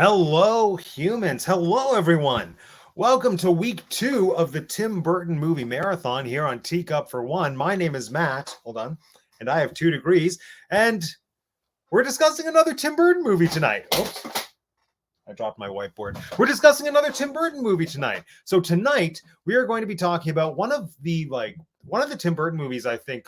Hello, humans. Hello, everyone. Welcome to week 2 of the Tim Burton movie marathon here on Teacup for One. My name is Matt. Hold on. And I have 2 degrees. And we're discussing another Tim Burton movie tonight. Oops. I dropped my whiteboard. We're discussing another Tim Burton movie tonight. So tonight we are going to be talking about one of the Tim Burton movies I think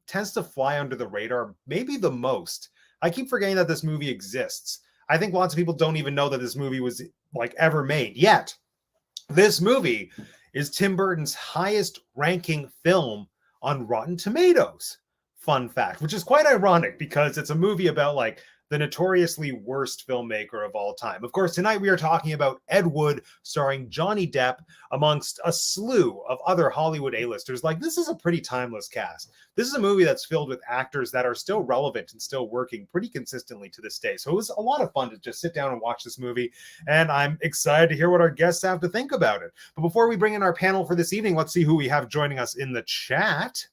tends to fly under the radar, maybe the most. I keep forgetting that this movie exists. I think lots of people don't even know that this movie was ever made. Yet, this movie is Tim Burton's highest ranking film on Rotten Tomatoes. Fun fact, which is quite ironic because it's a movie about the notoriously worst filmmaker of all time. Of course, tonight we are talking about Ed Wood, starring Johnny Depp, amongst a slew of other Hollywood A-listers. This is a pretty timeless cast. This is a movie that's filled with actors that are still relevant and still working pretty consistently to this day. So it was a lot of fun to just sit down and watch this movie, and I'm excited to hear what our guests have to think about it. But before we bring in our panel for this evening, let's see who we have joining us in the chat.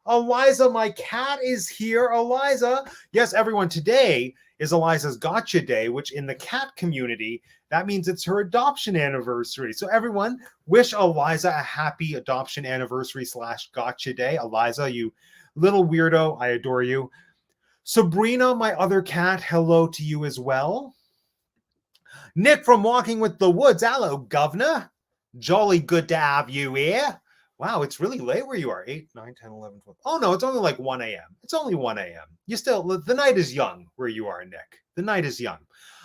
Eliza, my cat, is here. Eliza. Yes, everyone, today is Eliza's Gotcha Day, which in the cat community, that means it's her adoption anniversary. So everyone, wish Eliza a happy adoption anniversary / Gotcha Day. Eliza, you little weirdo, I adore you. Sabrina, my other cat, hello to you as well. Nick from Walking with the Woods, hello, governor. Jolly good to have you here. Wow, it's really late where you are. 8, 9, 10, 11, 12. Oh, no, it's only 1 a.m. It's only 1 a.m. The night is young where you are, Nick. The night is young.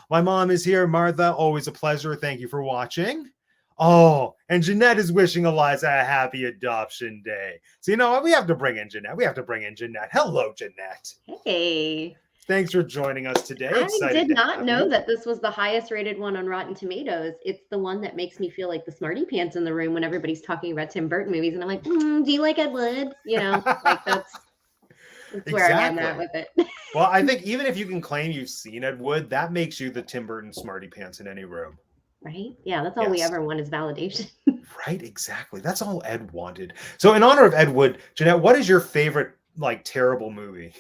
My mom is here. Martha, always a pleasure. Thank you for watching. Oh, and Jeanette is wishing Eliza a happy adoption day. So, you know what? We have to bring in Jeanette. Hello, Jeanette. Hey. Thanks for joining us today. I did not know that this was the highest rated one on Rotten Tomatoes. It's the one that makes me feel like the smarty pants in the room when everybody's talking about Tim Burton movies. And I'm like, do you like Ed Wood? That's where I am at with it. Well, I think even if you can claim you've seen Ed Wood, that makes you the Tim Burton smarty pants in any room. Right? Yeah, that's all we ever want is validation. Right, exactly. That's all Ed wanted. So in honor of Ed Wood, Jeanette, what is your favorite, terrible movie?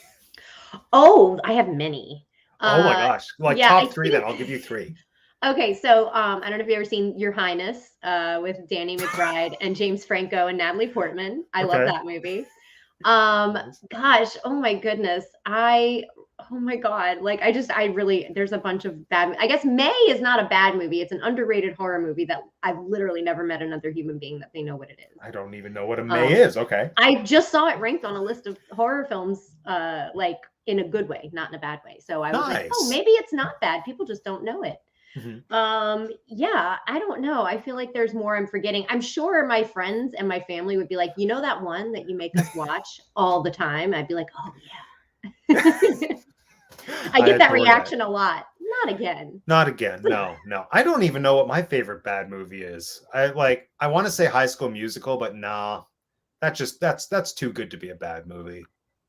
Oh, I have many. Oh my gosh. Top 3 then. I'll give you 3. Okay, so I don't know if you've ever seen Your Highness with Danny McBride and James Franco and Natalie Portman. I love that movie. Gosh, oh my goodness. Oh my God. There's a bunch of bad. I guess May is not a bad movie. It's an underrated horror movie that I've literally never met another human being that they know what it is. I don't even know what a May is. Okay. I just saw it ranked on a list of horror films, in a good way, not in a bad way. So I was like, oh, maybe it's not bad. People just don't know it. Mm-hmm. Yeah, I don't know. I feel like there's more I'm forgetting. I'm sure my friends and my family would be like, you know, that one that you make us watch all the time. I'd be like, oh yeah. I get that reaction a lot. Not again. No. I don't even know what my favorite bad movie is. I want to say High School Musical, but nah. That's too good to be a bad movie.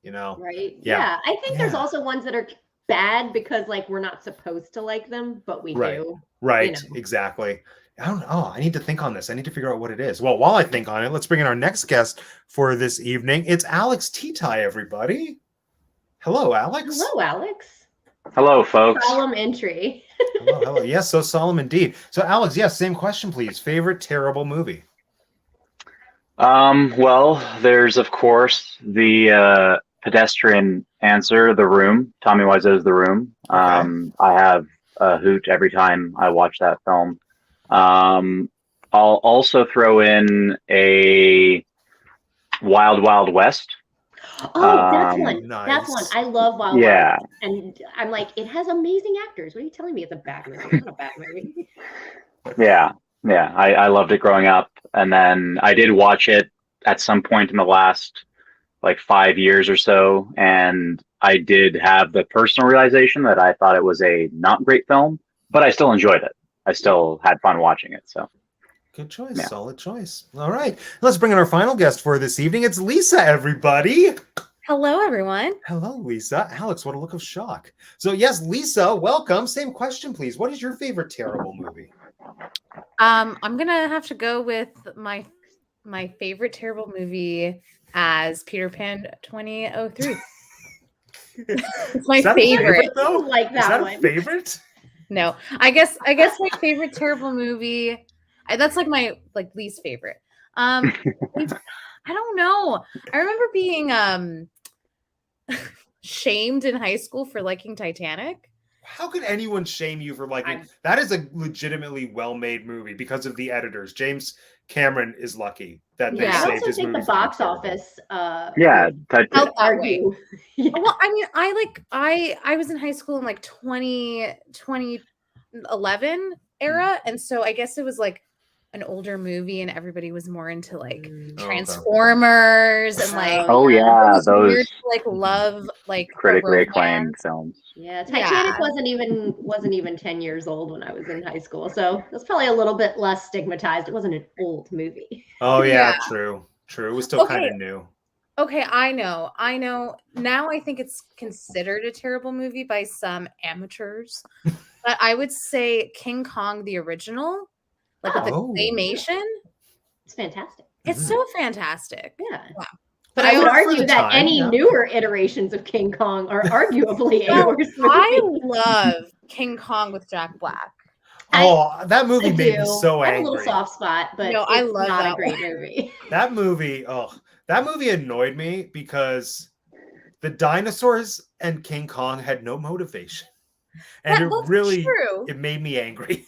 Right? Yeah. I think there's also ones that are bad because we're not supposed to like them, but we do. Right. Exactly. I don't know. I need to think on this. I need to figure out what it is. Well, while I think on it, let's bring in our next guest for this evening. It's Alex Titi, everybody. Hello, Alex. Hello, Alex. Hello, folks. Solemn entry. Hello. Yes, so solemn indeed. So, Alex, yes, same question, please. Favorite terrible movie? Well, there's of course the pedestrian answer, The Room. Tommy Wiseau's The Room. Okay. I have a hoot every time I watch that film. I'll also throw in a Wild Wild West. Oh, that's one. Nice. That's one. I love Wild Wild West. And I'm like, it has amazing actors. What are you telling me? It's a bad movie. It's not a bad movie. Yeah. I loved it growing up. And then I did watch it at some point in the last 5 years or so. And I did have the personal realization that I thought it was a not great film, but I still enjoyed it. I still had fun watching it. So good choice. Yeah. Solid choice. All right. Let's bring in our final guest for this evening. It's Lisa, everybody. Hello, everyone. Hello, Lisa. Alex, what a look of shock. So yes, Lisa, welcome. Same question, please. What is your favorite terrible movie? I'm going to have to go with my favorite terrible movie as Peter Pan 2003. It's my favorite. Though? Like that one. Favorite? No, I guess my favorite terrible movie. That's like my least favorite. I don't know. I remember being shamed in high school for liking Titanic. How could anyone shame you for liking? That is a legitimately well-made movie because of the editors. James Cameron is lucky that they saved his movie. The box office. Helped argue. Yeah. Well, I mean, I was in high school in like 2011 era, and so I guess it was like an older movie, and everybody was more into like Transformers and like those weird, like love like critically acclaimed films. Yeah, Titanic wasn't even 10 years old when I was in high school, so it was probably a little bit less stigmatized. It wasn't an old movie. Oh yeah. True. It was still kind of new. Okay, I know. Now I think it's considered a terrible movie by some amateurs, but I would say King Kong the original, like with the claymation. It's fantastic. It's so fantastic. Yeah. Wow. But I would argue that any newer iterations of King Kong are arguably a worse movie. I love King Kong with Jack Black. That movie made me so angry. I have a little soft spot, but no, I love not that a great movie. That movie annoyed me because the dinosaurs and King Kong had no motivation. And it made me angry.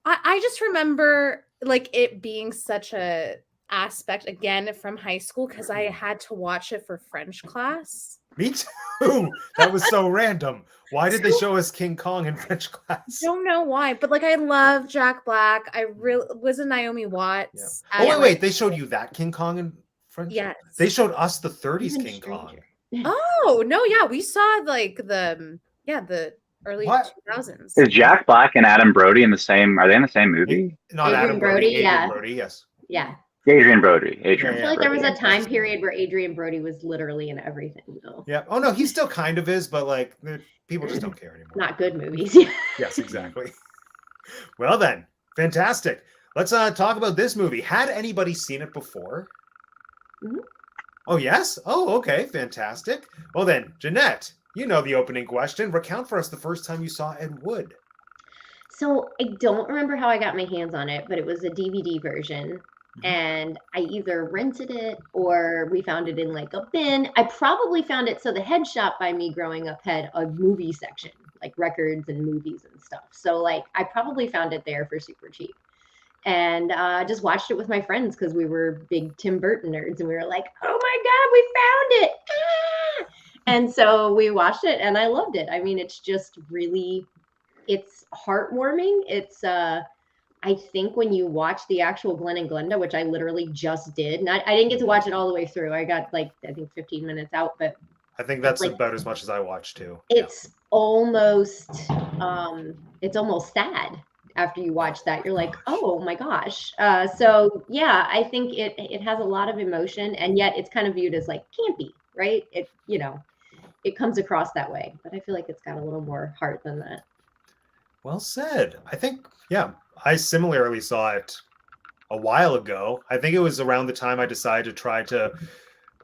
I just remember like it being such a aspect again from high school because I had to watch it for French class. Me too. That was so random. Why did they show us King Kong in French class? Don't know why, but like I love Jack Black. I really was a Naomi Watts. Yeah. Wait, they showed you that King Kong in French? Yes. They showed us the 30s King Kong. Oh no, yeah, we saw like the early 2000s. Is Jack Black and Adam Brody in the same? Are they in the same movie? Not Adrian Adam Brody. Yeah. Adrian Brody, yes. Yeah. Adrian Brody. I feel like there was a time period where Adrian Brody was literally in everything, though. Yeah. Oh no, he still kind of is, but like people just don't care anymore. Not good movies. Yes, exactly. Well then, fantastic. Let's talk about this movie. Had anybody seen it before? Mm-hmm. Oh yes. Oh, okay, fantastic. Well then, Jeanette, you know the opening question. Recount for us the first time you saw Ed Wood. So I don't remember how I got my hands on it, but it was a DVD version. And I either rented it or we found it in like a bin. I probably found it. So the head shop by me growing up had a movie section, like records and movies and stuff. So like I probably found it there for super cheap. And just watched it with my friends because we were big Tim Burton nerds. And we were like, oh my God, we found it. Ah! And so we watched it and I loved it. I mean, it's just really, it's heartwarming. It's I think when you watch the actual Glenn and Glenda, which I literally just did, I didn't get to watch it all the way through. I got like, I think 15 minutes out, but I think that's like, about as much as I watched too. It's almost sad after you watch that. You're like, oh my gosh. So yeah, I think it has a lot of emotion and yet it's kind of viewed as like campy, right? It comes across that way, but I feel like it's got a little more heart than that. Well said. I think, I similarly saw it a while ago. I think it was around the time I decided to try to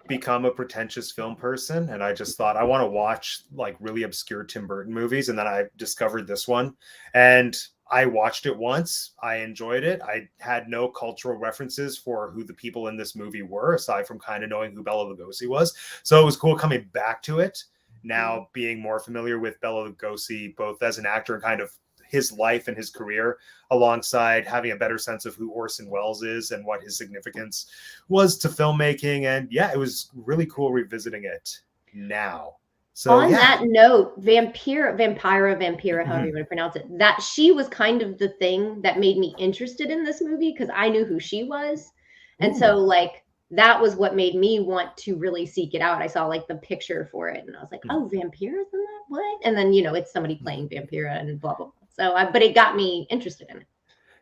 become a pretentious film person. And I just thought I want to watch like really obscure Tim Burton movies. And then I discovered this one and I watched it once. I enjoyed it. I had no cultural references for who the people in this movie were, aside from kind of knowing who Bela Lugosi was. So it was cool coming back to it. Now being more familiar with Bela Lugosi, both as an actor and kind of his life and his career, alongside having a better sense of who Orson Welles is and what his significance was to filmmaking. And it was really cool revisiting it now. So on that note, Vampira, however you want to pronounce it, that she was kind of the thing that made me interested in this movie because I knew who she was. And so like that was what made me want to really seek it out. I saw like the picture for it and I was like, oh, Vampira's in that? What? And then, it's somebody playing Vampira and blah, blah, blah. So, but it got me interested in it.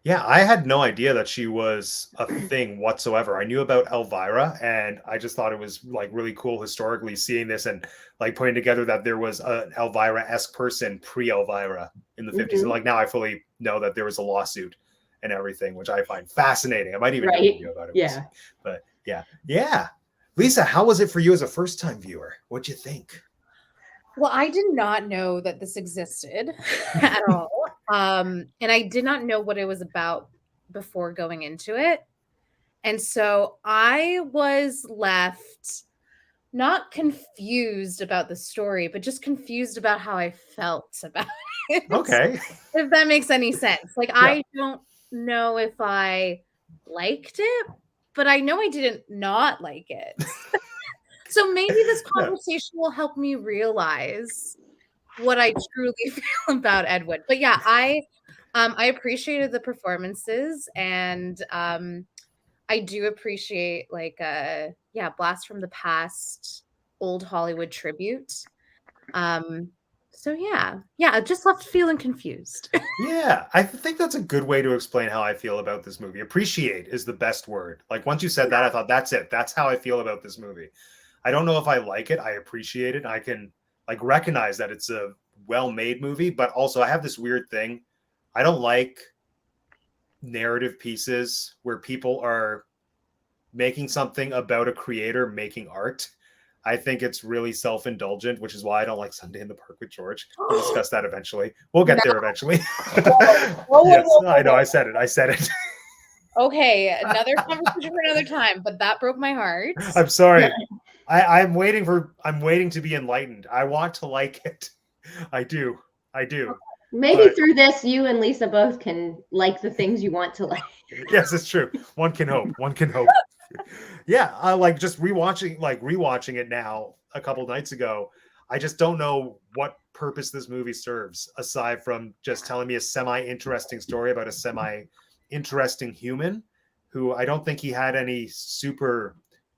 Yeah, I had no idea that she was a thing whatsoever. I knew about Elvira, and I just thought it was like really cool historically seeing this and like putting together that there was an Elvira-esque person pre-Elvira in the 50s. And like now I fully know that there was a lawsuit and everything, which I find fascinating. I might even know about it. Yeah. But yeah. Lisa, how was it for you as a first-time viewer? What'd you think? Well, I did not know that this existed at all. And I did not know what it was about before going into it. And so I was left not confused about the story, but just confused about how I felt about it. Okay. If that makes any sense. Like, yeah. I don't know if I liked it, but I know I didn't not like it. So maybe this conversation will help me realize what I truly feel about Ed Wood. But yeah, I appreciated the performances, and I do appreciate like Blast from the Past, old Hollywood tribute. So yeah, just left feeling confused. Yeah, I think that's a good way to explain how I feel about this movie. Appreciate is the best word. Like once you said that, I thought that's it. That's how I feel about this movie. I don't know if I like it. I appreciate it. I can like recognize that it's a well-made movie, but also I have this weird thing. I don't like narrative pieces where people are making something about a creator making art. I think it's really self-indulgent, which is why I don't like Sunday in the Park with George. We'll discuss that eventually. We'll get there eventually. Yes, I know. I said it. Okay, another conversation for another time, but that broke my heart. I'm sorry. I'm waiting to be enlightened. I want to like it. I do. Maybe through this, you and Lisa both can like the things you want to like. Yes, it's true. One can hope. Yeah, I like just rewatching it now a couple nights ago. I just don't know what purpose this movie serves aside from just telling me a semi-interesting story about a semi-interesting human who I don't think he had any super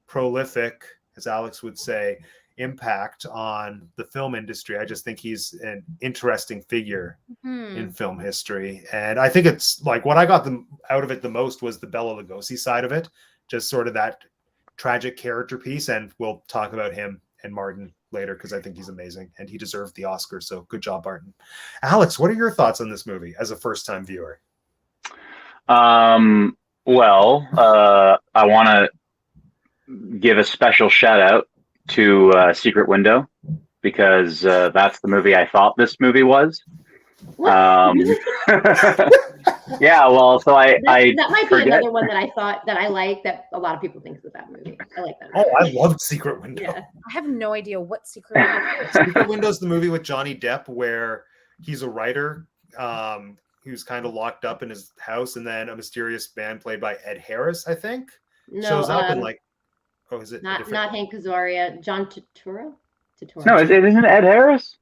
prolific, as Alex would say, impact on the film industry. I just think he's an interesting figure in film history. And I think it's like what I got out of it the most was the Bela Lugosi side of it, just sort of that tragic character piece. And we'll talk about him and Martin later because I think he's amazing and he deserved the Oscar. So good job, Barton. Alex, what are your thoughts on this movie as a first-time viewer? I want to give a special shout out to Secret Window because that's the movie I thought this movie was. Yeah, well, so that might be another one that I thought that I like that a lot of people think is a bad movie. I like that movie. Oh, I loved Secret Window. Yeah. I have no idea what Secret Window is. Secret Window is the movie with Johnny Depp where he's a writer who's kind of locked up in his house, and then a mysterious man played by Ed Harris, I think, shows up and like, oh, is it not Hank Azaria, John Turturro? No, isn't it Ed Harris?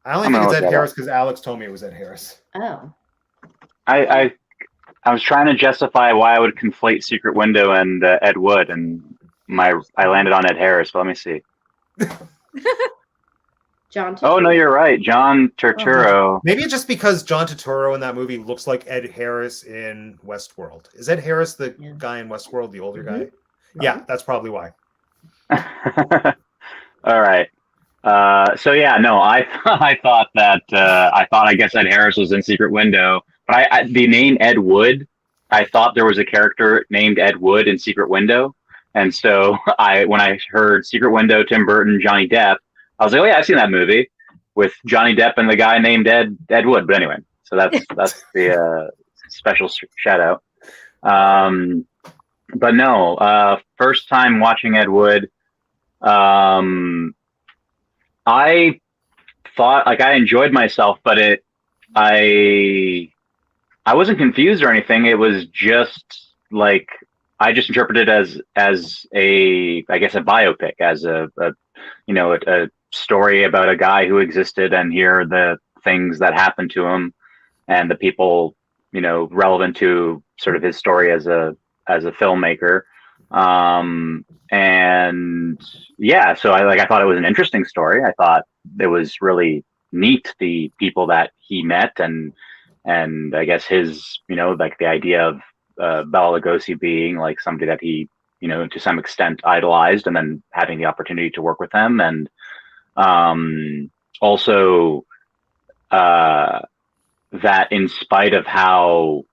I only think it's Ed Harris because Alex told me it was Ed Harris. Oh. I was trying to justify why I would conflate Secret Window and Ed Wood, and I landed on Ed Harris. But let me see. John Turturro. Oh no, you're right, John Turturro. Maybe it's just because John Turturro in that movie looks like Ed Harris in Westworld. Is Ed Harris the guy in Westworld, the older guy? Yeah, that's probably why. All right. So yeah, no, I thought I guess Ed Harris was in Secret Window, but the name Ed Wood, I thought there was a character named Ed Wood in Secret Window, and so when I heard Secret Window, Tim Burton, Johnny Depp, I was like, oh yeah, I've seen that movie with Johnny Depp and the guy named Ed Wood. But anyway, so that's the special shout out. But no, first time watching Ed Wood. I thought like I enjoyed myself, but I wasn't confused or anything. It was just like I just interpreted it as a biopic, as a story about a guy who existed, and here are the things that happened to him and the people relevant to sort of his story as a filmmaker. And yeah, so I thought it was an interesting story. I thought it was really neat, the people that he met, and I guess his, like the idea of Bela Lugosi being like somebody that he, to some extent idolized, and then having the opportunity to work with him. And also that in spite of how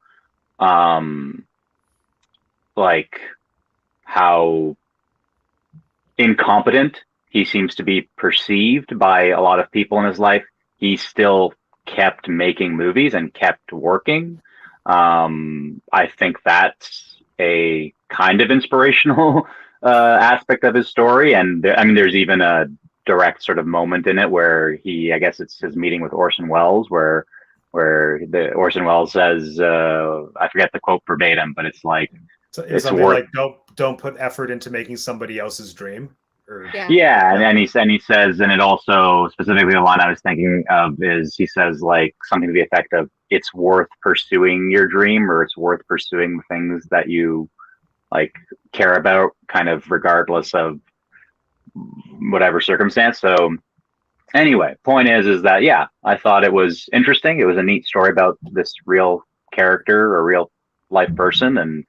incompetent he seems to be perceived by a lot of people in his life, he still kept making movies and kept working. I think that's a kind of inspirational aspect of his story. And there's even a direct sort of moment in it where I guess it's his meeting with Orson Welles, where Orson Welles says, I forget the quote verbatim, but it's like, it's something like, don't put effort into making somebody else's dream. And he says, and it also specifically the line I was thinking of is he says like something to the effect of, it's worth pursuing your dream, or it's worth pursuing the things that you like care about, kind of regardless of whatever circumstance. So anyway, point is that I thought it was interesting. It was a neat story about this real character, a real life person, and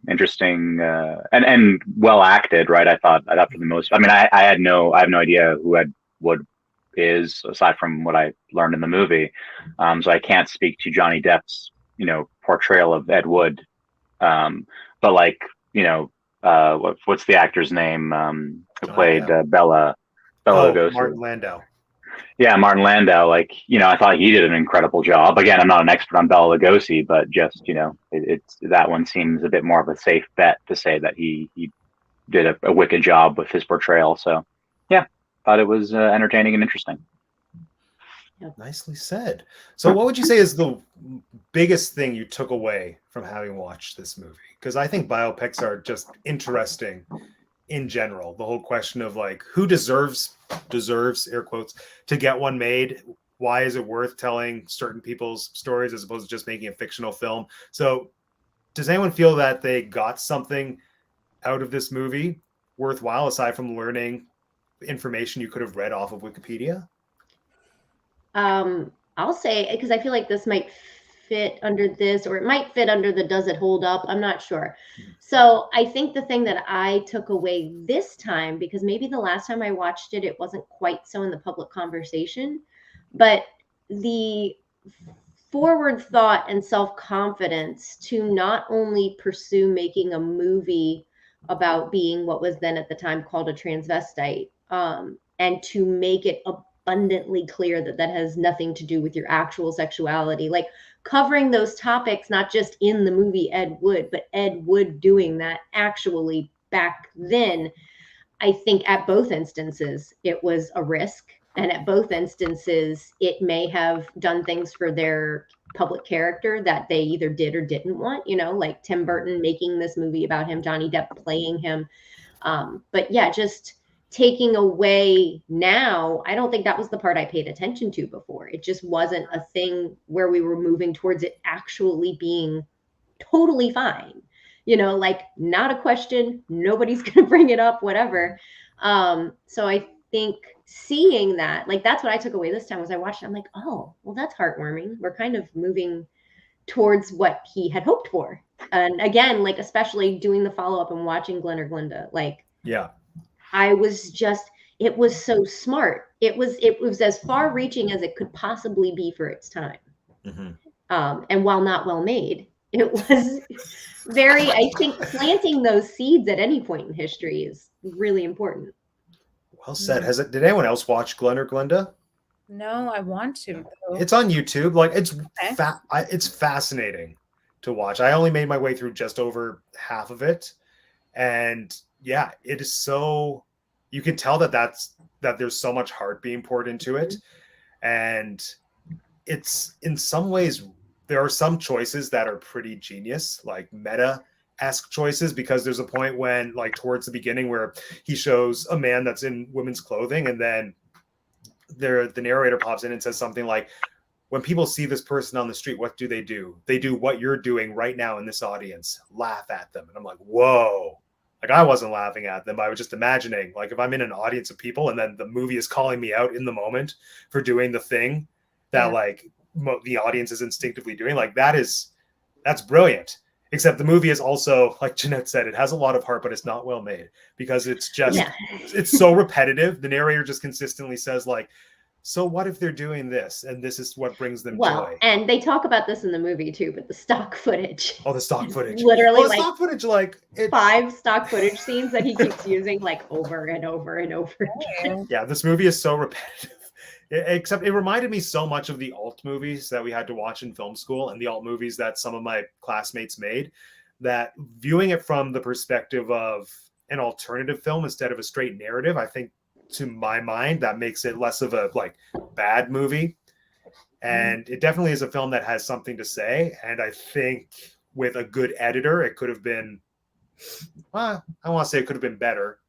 interesting and well acted, right? I thought for the most. I have no idea who Ed Wood is aside from what I learned in the movie, so I can't speak to Johnny Depp's portrayal of Ed Wood. But like what's the actor's name who played Bela Lugosi? Martin Landau. Yeah, Martin Landau. Like, I thought he did an incredible job. Again, I'm not an expert on Bela Lugosi, but just, it's that one seems a bit more of a safe bet to say that he did a wicked job with his portrayal. So, yeah, thought it was entertaining and interesting. Nicely said. So what would you say is the biggest thing you took away from having watched this movie? Because I think biopics are just interesting in general. The whole question of like, who deserves air quotes to get one made? Why is it worth telling certain people's stories as opposed to just making a fictional film? So does anyone feel that they got something out of this movie worthwhile aside from learning information you could have read off of Wikipedia? I'll say, because I feel like this might fit under this, or it might fit under the does it hold up? I'm not sure. So I think the thing that I took away this time, because maybe the last time I watched it, it wasn't quite so in the public conversation, but the forward thought and self-confidence to not only pursue making a movie about being what was then at the time called a transvestite, and to make it abundantly clear that has nothing to do with your actual sexuality, like covering those topics, not just in the movie Ed Wood, but Ed Wood doing that actually back then. I think at both instances, it was a risk. And at both instances, it may have done things for their public character that they either did or didn't want, like Tim Burton making this movie about him, Johnny Depp playing him. But yeah, just taking away now, I don't think that was the part I paid attention to before. It just wasn't a thing where we were moving towards it actually being totally fine. Like not a question, nobody's going to bring it up, whatever. So I think seeing that, like, that's what I took away this time was I watched it. I'm like, oh, well, that's heartwarming. We're kind of moving towards what he had hoped for. And again, like, especially doing the follow-up and watching Glenn or Glinda, like, yeah, I was just, it was so smart. It was as far reaching as it could possibly be for its time. Mm-hmm. And while not well made, it was very, I think planting those seeds at any point in history is really important. Well said. Did anyone else watch Glenn or Glinda? No, I want to. It's on YouTube. Like, it's fascinating to watch. I only made my way through just over half of it. And yeah, it is so, you can tell that there's so much heart being poured into it. And it's, in some ways, there are some choices that are pretty genius, like meta-esque choices, because there's a point when, like, towards the beginning where he shows a man that's in women's clothing, and then the narrator pops in and says something like, when people see this person on the street, what do? They do what you're doing right now in this audience, laugh at them. And I'm like, whoa. Like, I wasn't laughing at them. I was just imagining, like, if I'm in an audience of people and then the movie is calling me out in the moment for doing the thing that like the audience is instinctively doing, like, that's brilliant. Except the movie is also, like Jeanette said, it has a lot of heart, but it's not well made because it's just, it's so repetitive. The narrator just consistently says, like, so what if they're doing this? And this is what brings them joy. And they talk about this in the movie too, but the stock footage. Oh, the stock footage. Literally, like, stock footage, like 5 stock footage scenes that he keeps using, like, over and over and over again. Yeah, this movie is so repetitive. Except it reminded me so much of the alt movies that we had to watch in film school and the alt movies that some of my classmates made, that viewing it from the perspective of an alternative film instead of a straight narrative, I think to my mind, that makes it less of a like bad movie. And it definitely is a film that has something to say. And I think with a good editor, it could have been, well, I want to say it could have been better.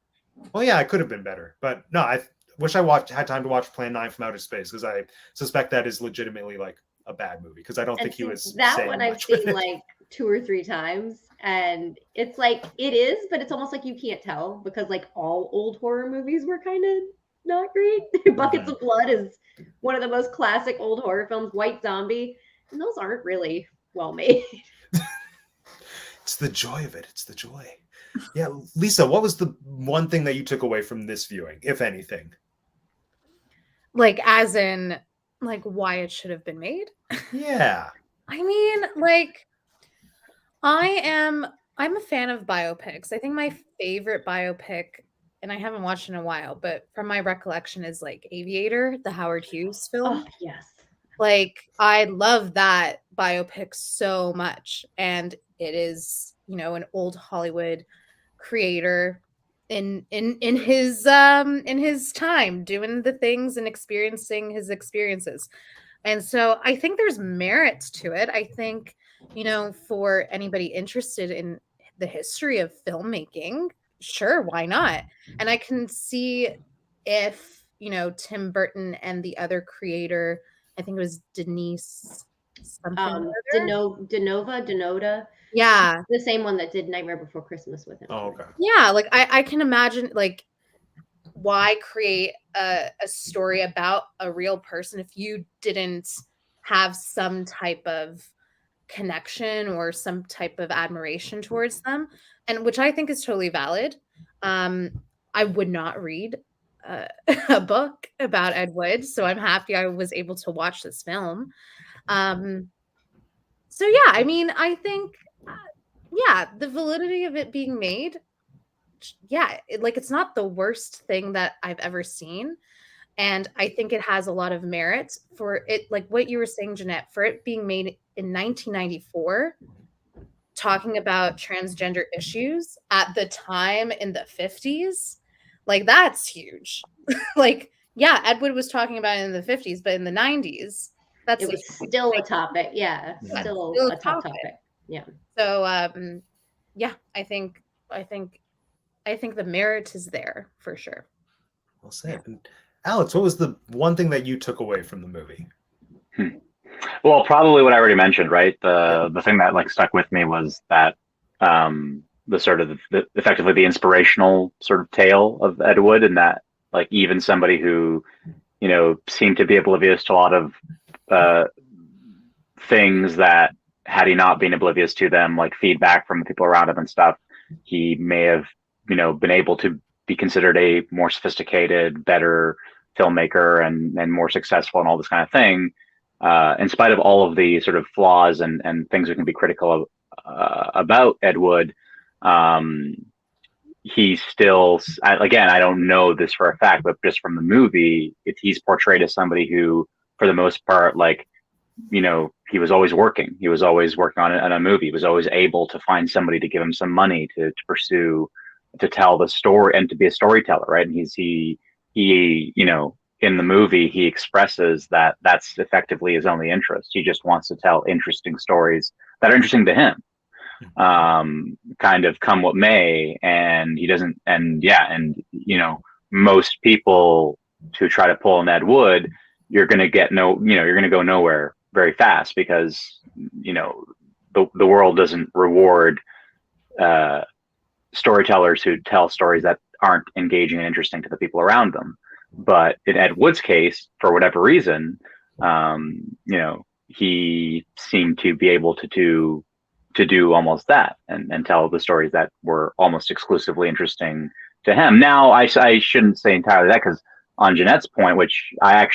Well, yeah, it could have been better. But no, I wish I had time to watch Plan 9 from Outer Space, because I suspect that is legitimately like a bad movie, because I don't think he was that one I've seen like 2 or 3 times, and it's like it is, but it's almost like you can't tell, because like all old horror movies were kind of not great. Buckets of Blood is one of the most classic old horror films. White Zombie, and those aren't really well made. It's the joy of it. It's the joy. Yeah, Lisa, what was the one thing that you took away from this viewing, if anything? Like, as in, like, why it should have been made? Yeah. I mean, like, I'm a fan of biopics. I think my favorite biopic, and I haven't watched in a while, but from my recollection, is like Aviator, the Howard Hughes film. Oh, yes. Like, I love that biopic so much. And it is, you know, an old Hollywood creator in his time doing the things and experiencing his experiences. And so I think there's merits to it. I think, you know, for anybody interested in the history of filmmaking, sure, why not? And I can see if, you know, Tim Burton and the other creator, I think it was Denise something. Denoda. Yeah. The same one that did Nightmare Before Christmas with him. Oh, okay. Yeah, like I can imagine, like, why create a story about a real person if you didn't have some type of connection or some type of admiration towards them, and which I think is totally valid. I would not read a book about Ed Wood, so I'm happy I was able to watch this film. So yeah, I mean, I think yeah, the validity of it being made, yeah, it's not the worst thing that I've ever seen. And I think it has a lot of merit for it, like what you were saying, Jeanette, for it being made in 1994, talking about transgender issues at the time in the 50s. Like, that's huge. Like, yeah, Ed Wood was talking about it in the 50s, but in the 90s, it was still a topic. Yeah, still a top topic. Yeah. So yeah, I think the merit is there for sure. Well said. And Alex, what was the one thing that you took away from the movie? Well, probably what I already mentioned, right? The thing that like stuck with me was that the sort of effectively the inspirational sort of tale of Ed Wood, and that like even somebody who, you know, seemed to be oblivious to a lot of things, that had he not been oblivious to them, like feedback from the people around him and stuff, he may have, you know, been able to be considered a more sophisticated, better filmmaker and more successful and all this kind of thing. In spite of all of the sort of flaws and things we can be critical of about Ed Wood, he still, again, I don't know this for a fact, but just from the movie, he's portrayed as somebody who, for the most part, like, you know, he was always working. He was always working on a movie. He was always able to find somebody to give him some money to pursue, to tell the story and to be a storyteller, right? And he, you know, in the movie, he expresses that that's effectively his only interest. He just wants to tell interesting stories that are interesting to him, kind of come what may. And he doesn't, and yeah, and, you know, most people who try to pull an Ed Wood, you're going to you're going to go nowhere very fast, because, you know, the world doesn't reward storytellers who tell stories that aren't engaging and interesting to the people around them. But in Ed Wood's case, for whatever reason, you know, he seemed to be able to do almost that, and tell the stories that were almost exclusively interesting to him. Now, I shouldn't say entirely that, because on Jeanette's point, which I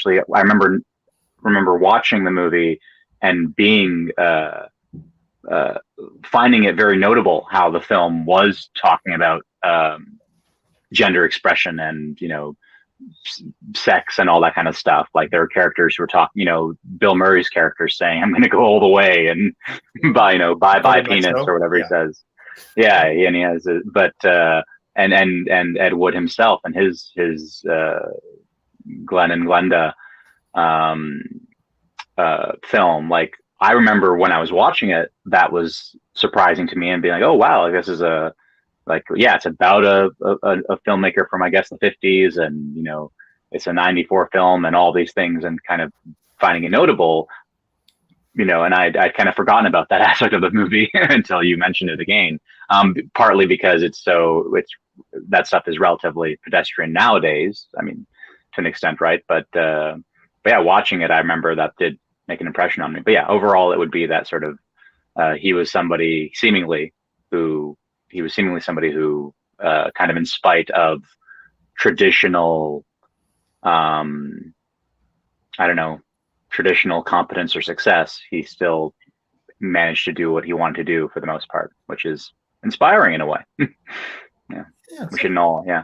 remember watching the movie and being finding it very notable how the film was talking about gender expression and, you know, sex and all that kind of stuff. Like there were characters who were talking, Bill Murray's character saying, "I'm going to go all the way and buy penis," or whatever he says. Yeah, and he has it, but and Ed Wood himself and his Glenn and Glenda film. Like I remember when I was watching it, that was surprising to me and being like, "Oh wow, like this is it's about a filmmaker from I guess the 50s, and it's a 94 film and all these things," and kind of finding it notable, and I'd kind of forgotten about that aspect of the movie until you mentioned it again. Partly because that stuff is relatively pedestrian nowadays. I mean, to an extent, right? But yeah, watching it, I remember that did make an impression on me. But yeah, overall, it would be that sort of he was seemingly somebody who kind of in spite of traditional, traditional competence or success, he still managed to do what he wanted to do for the most part, which is inspiring in a way. Yeah, we should all. Yeah.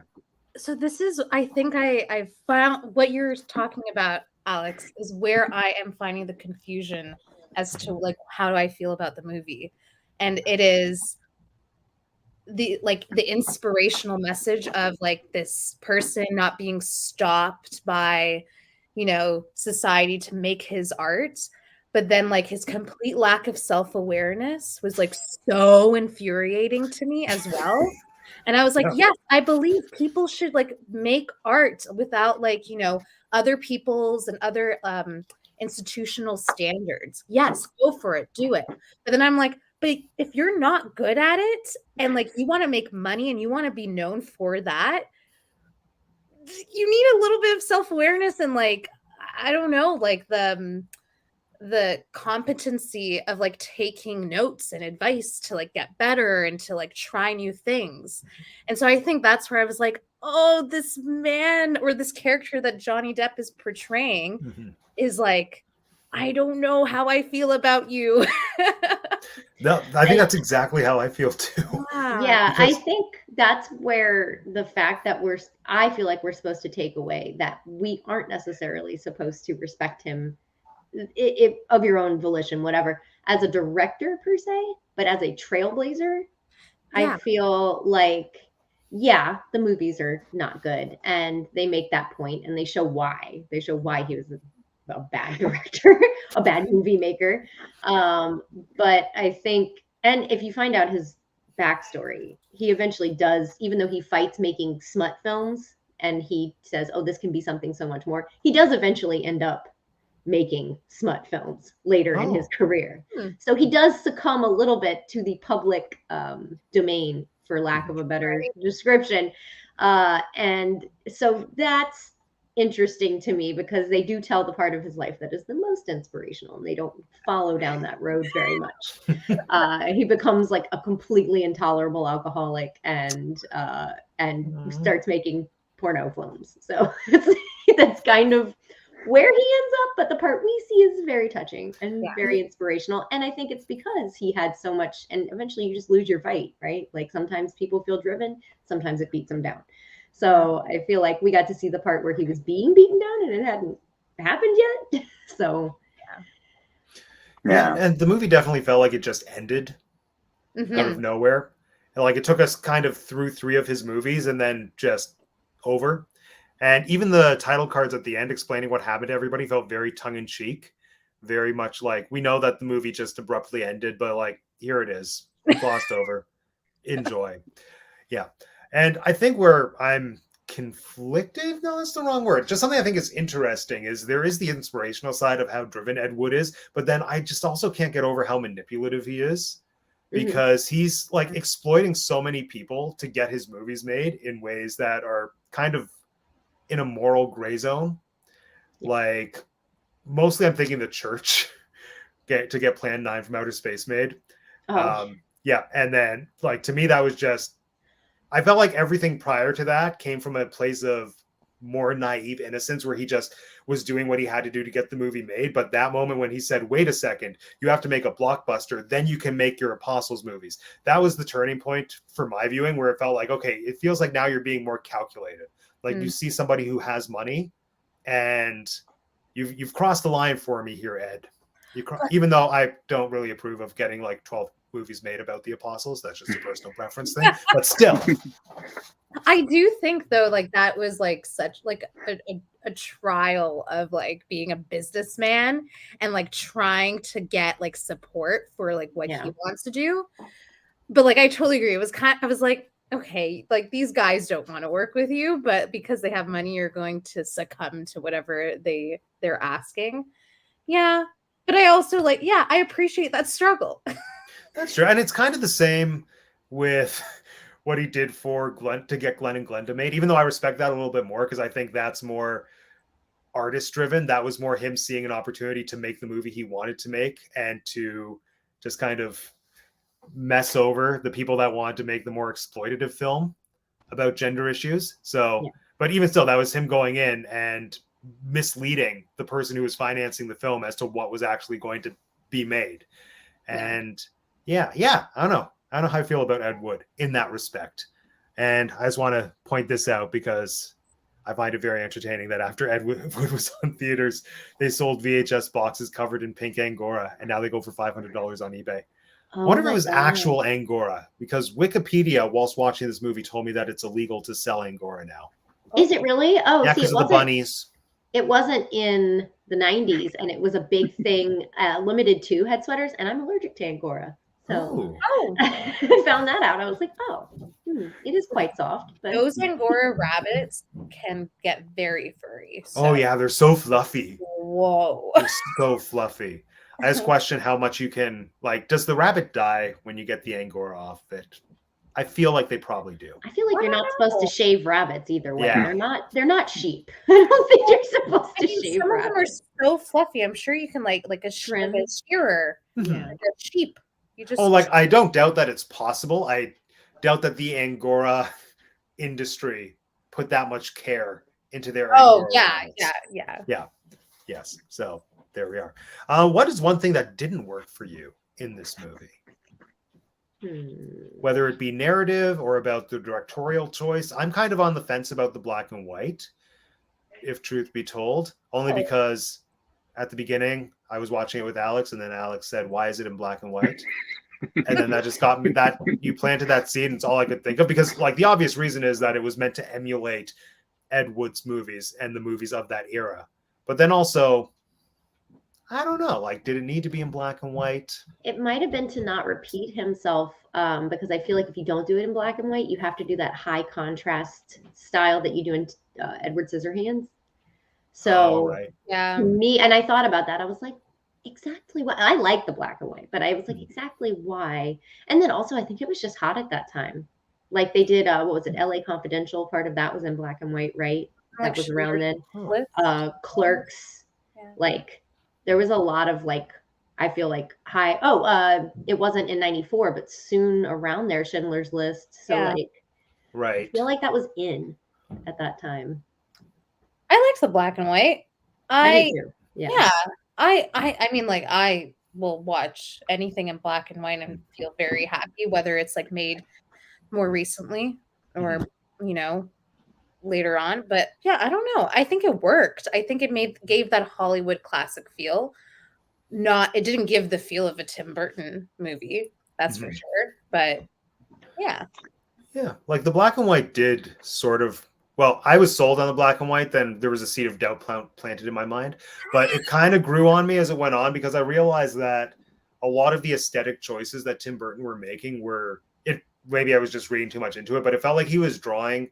So this is, I think I found what you're talking about, Alex, is where I am finding the confusion as to like how do I feel about the movie, and it is the inspirational message of like this person not being stopped by society to make his art, but then like his complete lack of self-awareness was like so infuriating to me as well. And I was like, yes, I believe people should like make art without like other people's and other institutional standards. Yes, go for it, do it. But then I'm like, but if you're not good at it and like you want to make money and you want to be known for that, you need a little bit of self-awareness and like, I don't know, like the competency of like taking notes and advice to like get better and to like try new things. And so I think that's where I was like, oh, this man or this character that Johnny Depp is portraying is like, I don't know how I feel about you. No, I think that's exactly how I feel too. Yeah, because I think that's where the fact that I feel like we're supposed to take away that we aren't necessarily supposed to respect him of your own volition, whatever, as a director per se, but as a trailblazer, I feel like, yeah, the movies are not good. And they make that point and they show why. They show why he was a bad director, a bad movie maker. But I think, and if you find out his backstory, he eventually does, even though he fights making smut films and he says, oh, this can be something so much more, he does eventually end up making smut films later in his career. So he does succumb a little bit to the public domain, for lack of a better description. And so that's interesting to me because they do tell the part of his life that is the most inspirational and they don't follow down that road very much. He becomes like a completely intolerable alcoholic and starts making porno films. So that's kind of where he ends up, but the part we see is very touching and very inspirational. And I think it's because he had so much, and eventually you just lose your fight, right? Like sometimes people feel driven, sometimes it beats them down. So I feel like we got to see the part where he was being beaten down and it hadn't happened yet. So yeah. And the movie definitely felt like it just ended out of nowhere. And like it took us kind of through 3 of his movies and then just over. And even the title cards at the end explaining what happened to everybody felt very tongue-in-cheek. Very much like, we know that the movie just abruptly ended, but like, here it is. Glossed over. Enjoy. Yeah. And I think where I'm conflicted, no, that's the wrong word. Just something I think is interesting is there is the inspirational side of how driven Ed Wood is, but then I just also can't get over how manipulative he is. Because he's like exploiting so many people to get his movies made in ways that are kind of in a moral gray zone. Like mostly I'm thinking the church to get Plan 9 from Outer Space made. Yeah. And then like, to me, that was just, I felt like everything prior to that came from a place of more naive innocence where he just was doing what he had to do to get the movie made. But that moment when he said, wait a second, you have to make a blockbuster, then you can make your Apostles movies. That was the turning point for my viewing where it felt like, okay, it feels like now you're being more calculated. Like you see somebody who has money, and you've crossed the line for me here, Ed. Even though I don't really approve of getting like 12 movies made about the apostles, that's just a personal preference thing. But still, I do think though, like that was like such like a trial of like being a businessman and like trying to get like support for like what he wants to do. But like I totally agree. It was I was like, okay, like these guys don't want to work with you, but because they have money, you're going to succumb to whatever they're asking. Yeah. But I also like, I appreciate that struggle. That's true. And it's kind of the same with what he did for Glenn to get Glenn and Glenda made, even though I respect that a little bit more because I think that's more artist driven. That was more him seeing an opportunity to make the movie he wanted to make and to just kind of mess over the people that wanted to make the more exploitative film about gender issues. So, but even still, that was him going in and misleading the person who was financing the film as to what was actually going to be made. And I don't know how I feel about Ed Wood in that respect. And I just want to point this out because I find it very entertaining that after Ed Wood was on theaters, they sold VHS boxes covered in pink Angora, and now they go for $500 on eBay. I wonder if it was actual Angora, because Wikipedia, whilst watching this movie, told me that it's illegal to sell Angora now. Is it really? Oh, yeah, because of the bunnies. It wasn't in the 90s, and it was a big thing, limited to head sweaters, and I'm allergic to Angora. So I found that out. I was like, it is quite soft. But those Angora rabbits can get very furry. So. Oh, yeah, they're so fluffy. Whoa. They're so fluffy. I just question how much you can, like, does the rabbit die when you get the Angora off it? I feel like they probably do. I feel like you're not supposed to shave rabbits either way. Yeah. They're not sheep. I don't think you're supposed to shave some rabbits. Some of them are so fluffy. I'm sure you can like a shearer, like a sheep. You just I don't doubt that it's possible. I doubt that the Angora industry put that much care into their Angora rabbits. Yes. So there we are. What is one thing that didn't work for you in this movie? Whether it be narrative or about the directorial choice. I'm kind of on the fence about the black and white, if truth be told, only because at the beginning I was watching it with Alex and then Alex said, "Why is it in black and white?" And then that just got me, that you planted that seed, and it's all I could think of, because like the obvious reason is that it was meant to emulate Ed Wood's movies and the movies of that era. But then also, I don't know, like, did it need to be in black and white? It might have been to not repeat himself, because I feel like if you don't do it in black and white, you have to do that high contrast style that you do in Edward Scissorhands. So to me, and I thought about that, I was like, exactly what, I like the black and white, but I was like, exactly why? And then also, I think it was just hot at that time. Like they did, what was it, LA Confidential, part of that was in black and white, right? That was around then. Clerks, like, there was a lot of like, I feel like it wasn't in 94, but soon around there, Schindler's List. So I feel like that was in at that time. I liked the black and white. I do. I mean, like, I will watch anything in black and white and feel very happy, whether it's like made more recently or, later on. But yeah, I don't know. I think it worked. I think it gave that Hollywood classic feel. It didn't give the feel of a Tim Burton movie, that's for sure. But yeah. Yeah, like the black and white did sort of, well, I was sold on the black and white, then there was a seed of doubt planted in my mind. But it kind of grew on me as it went on, because I realized that a lot of the aesthetic choices that Tim Burton were making maybe I was just reading too much into it, but it felt like he was drawing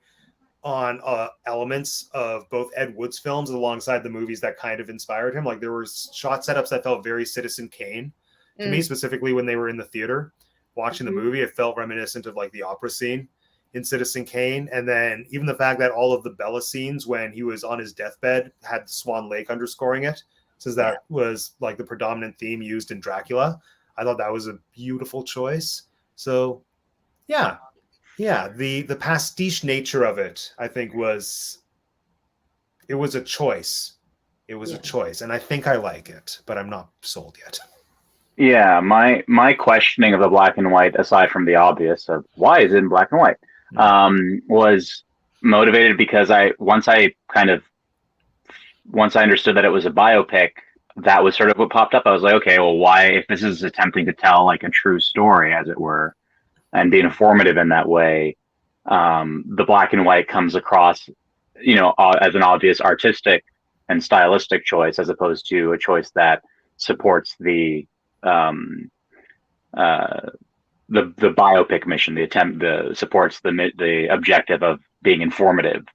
on elements of both Ed Wood's films alongside the movies that kind of inspired him. Like there were shot setups that felt very Citizen Kane to me, specifically when they were in the theater watching the movie. It felt reminiscent of like the opera scene in Citizen Kane. And then even the fact that all of the Bella scenes when he was on his deathbed had Swan Lake underscoring it, says that was like the predominant theme used in Dracula. I thought that was a beautiful choice. So the pastiche nature of it, I think, was a choice. It was a choice, and I think I like it, but I'm not sold yet. Yeah, my questioning of the black and white, aside from the obvious of why is it in black and white, was motivated because once I understood that it was a biopic, that was sort of what popped up. I was like, okay, well, why, if this is attempting to tell like a true story, as it were, and be informative in that way, the black and white comes across, as an obvious artistic and stylistic choice, as opposed to a choice that supports the biopic mission, supports the objective of being informative,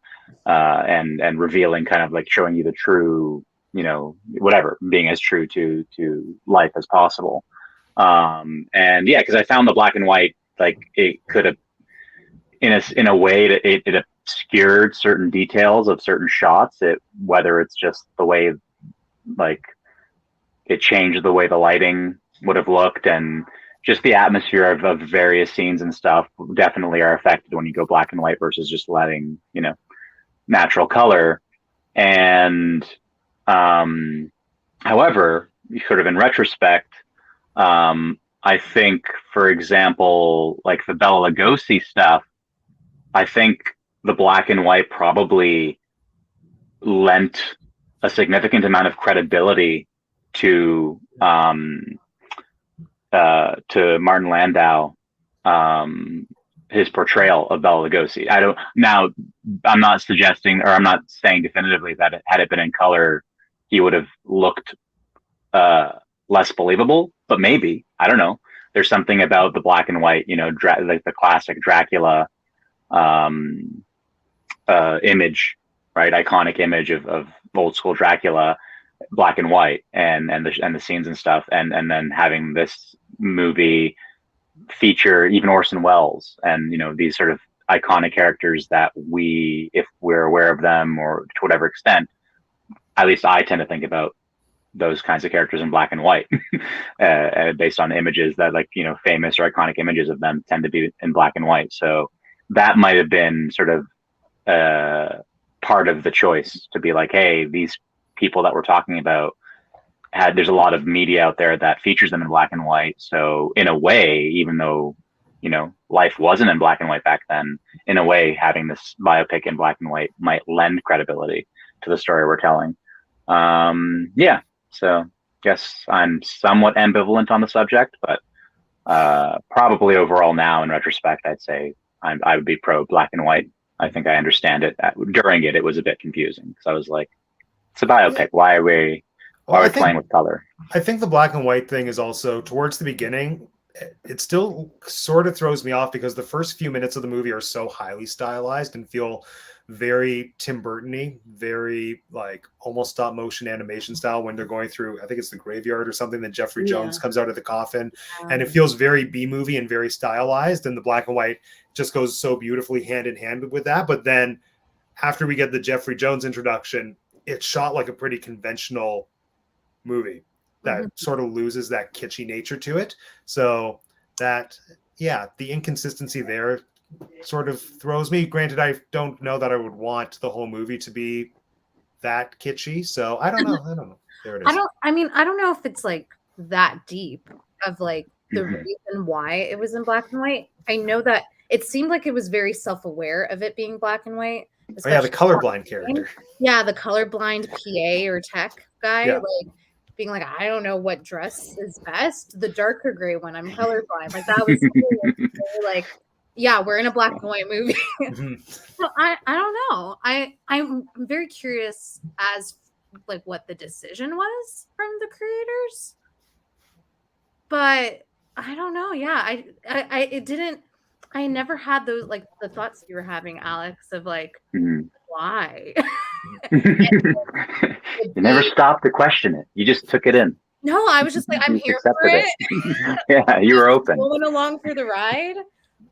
and revealing, kind of like showing you the true, whatever, being as true to life as possible. And yeah, because I found the black and white, like, it could have, in a way that it obscured certain details of certain shots, whether it's just the way, like, it changed the way the lighting would have looked, and just the atmosphere of various scenes and stuff definitely are affected when you go black and white versus just letting, natural color. And however, sort of in retrospect, I think, for example, like the Bela Lugosi stuff, I think the black and white probably lent a significant amount of credibility to Martin Landau, his portrayal of Bela Lugosi. I'm not suggesting, or I'm not saying definitively that had it been in color, he would have looked less believable, but maybe, I don't know. There's something about the black and white, like the classic Dracula image, right? Iconic image of old school Dracula, black and white, and the scenes and stuff, and then having this movie feature even Orson Welles and these sort of iconic characters that if we're aware of them, or to whatever extent, at least I tend to think about those kinds of characters in black and white, based on images that, like, famous or iconic images of them tend to be in black and white. So that might have been sort of part of the choice, to be like, hey, these people that we're talking about, there's a lot of media out there that features them in black and white. So in a way, even though, life wasn't in black and white back then, in a way, having this biopic in black and white might lend credibility to the story we're telling. Yeah. So guess I'm somewhat ambivalent on the subject, but probably overall now, in retrospect, I'd say I would be pro black and white. I think I understand it. During it was a bit confusing, because I was like, it's a biopic. Why are we playing with color? I think the black and white thing is also, towards the beginning, it still sort of throws me off, because the first few minutes of the movie are so highly stylized and feel very Tim Burton-y, very like almost stop motion animation style, when they're going through, I think it's the graveyard or something, that Jeffrey Jones comes out of the coffin, and it feels very B-movie and very stylized, and the black and white just goes so beautifully hand in hand with that. But then after we get the Jeffrey Jones introduction, it's shot like a pretty conventional movie that sort of loses that kitschy nature to it. So that, yeah, the inconsistency there sort of throws me. Granted, I don't know that I would want the whole movie to be that kitschy. So I don't know. There it is. I don't know if it's like that deep of like the reason why it was in black and white. I know that it seemed like it was very self-aware of it being black and white. Oh yeah, the colorblind character. Yeah, the colorblind PA or tech guy, like being like, I don't know what dress is best. The darker gray one. I'm colorblind. Like that was like, yeah, we're in a black and white movie. So I don't know. I'm very curious as like what the decision was from the creators. But I don't know. Yeah, I never had those, like, the thoughts you were having, Alex, of like, why? You never stopped to question it. You just took it in. No, I was just like, I'm here for it. Yeah, you were open. Going along for the ride.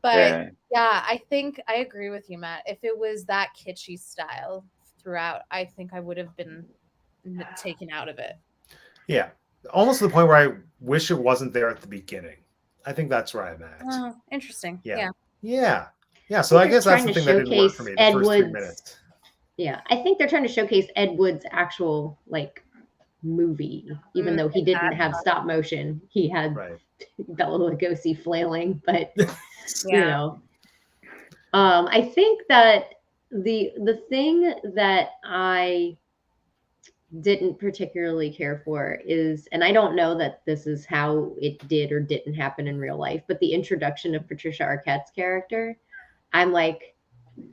But yeah, I think I agree with you, Matt. If it was that kitschy style throughout, I think I would have been taken out of it. Yeah, almost to the point where I wish it wasn't there at the beginning. I think that's where I'm at. Oh, interesting. Yeah. So I guess that's the thing that didn't work for me. The first 3 minutes. Yeah, I think they're trying to showcase Ed Wood's actual like movie, even though he didn't have stop motion. He had Bela Lugosi flailing, but you know, I think that the thing that I didn't particularly care for is, and I don't know that this is how it did or didn't happen in real life, but the introduction of Patricia Arquette's character, I'm like,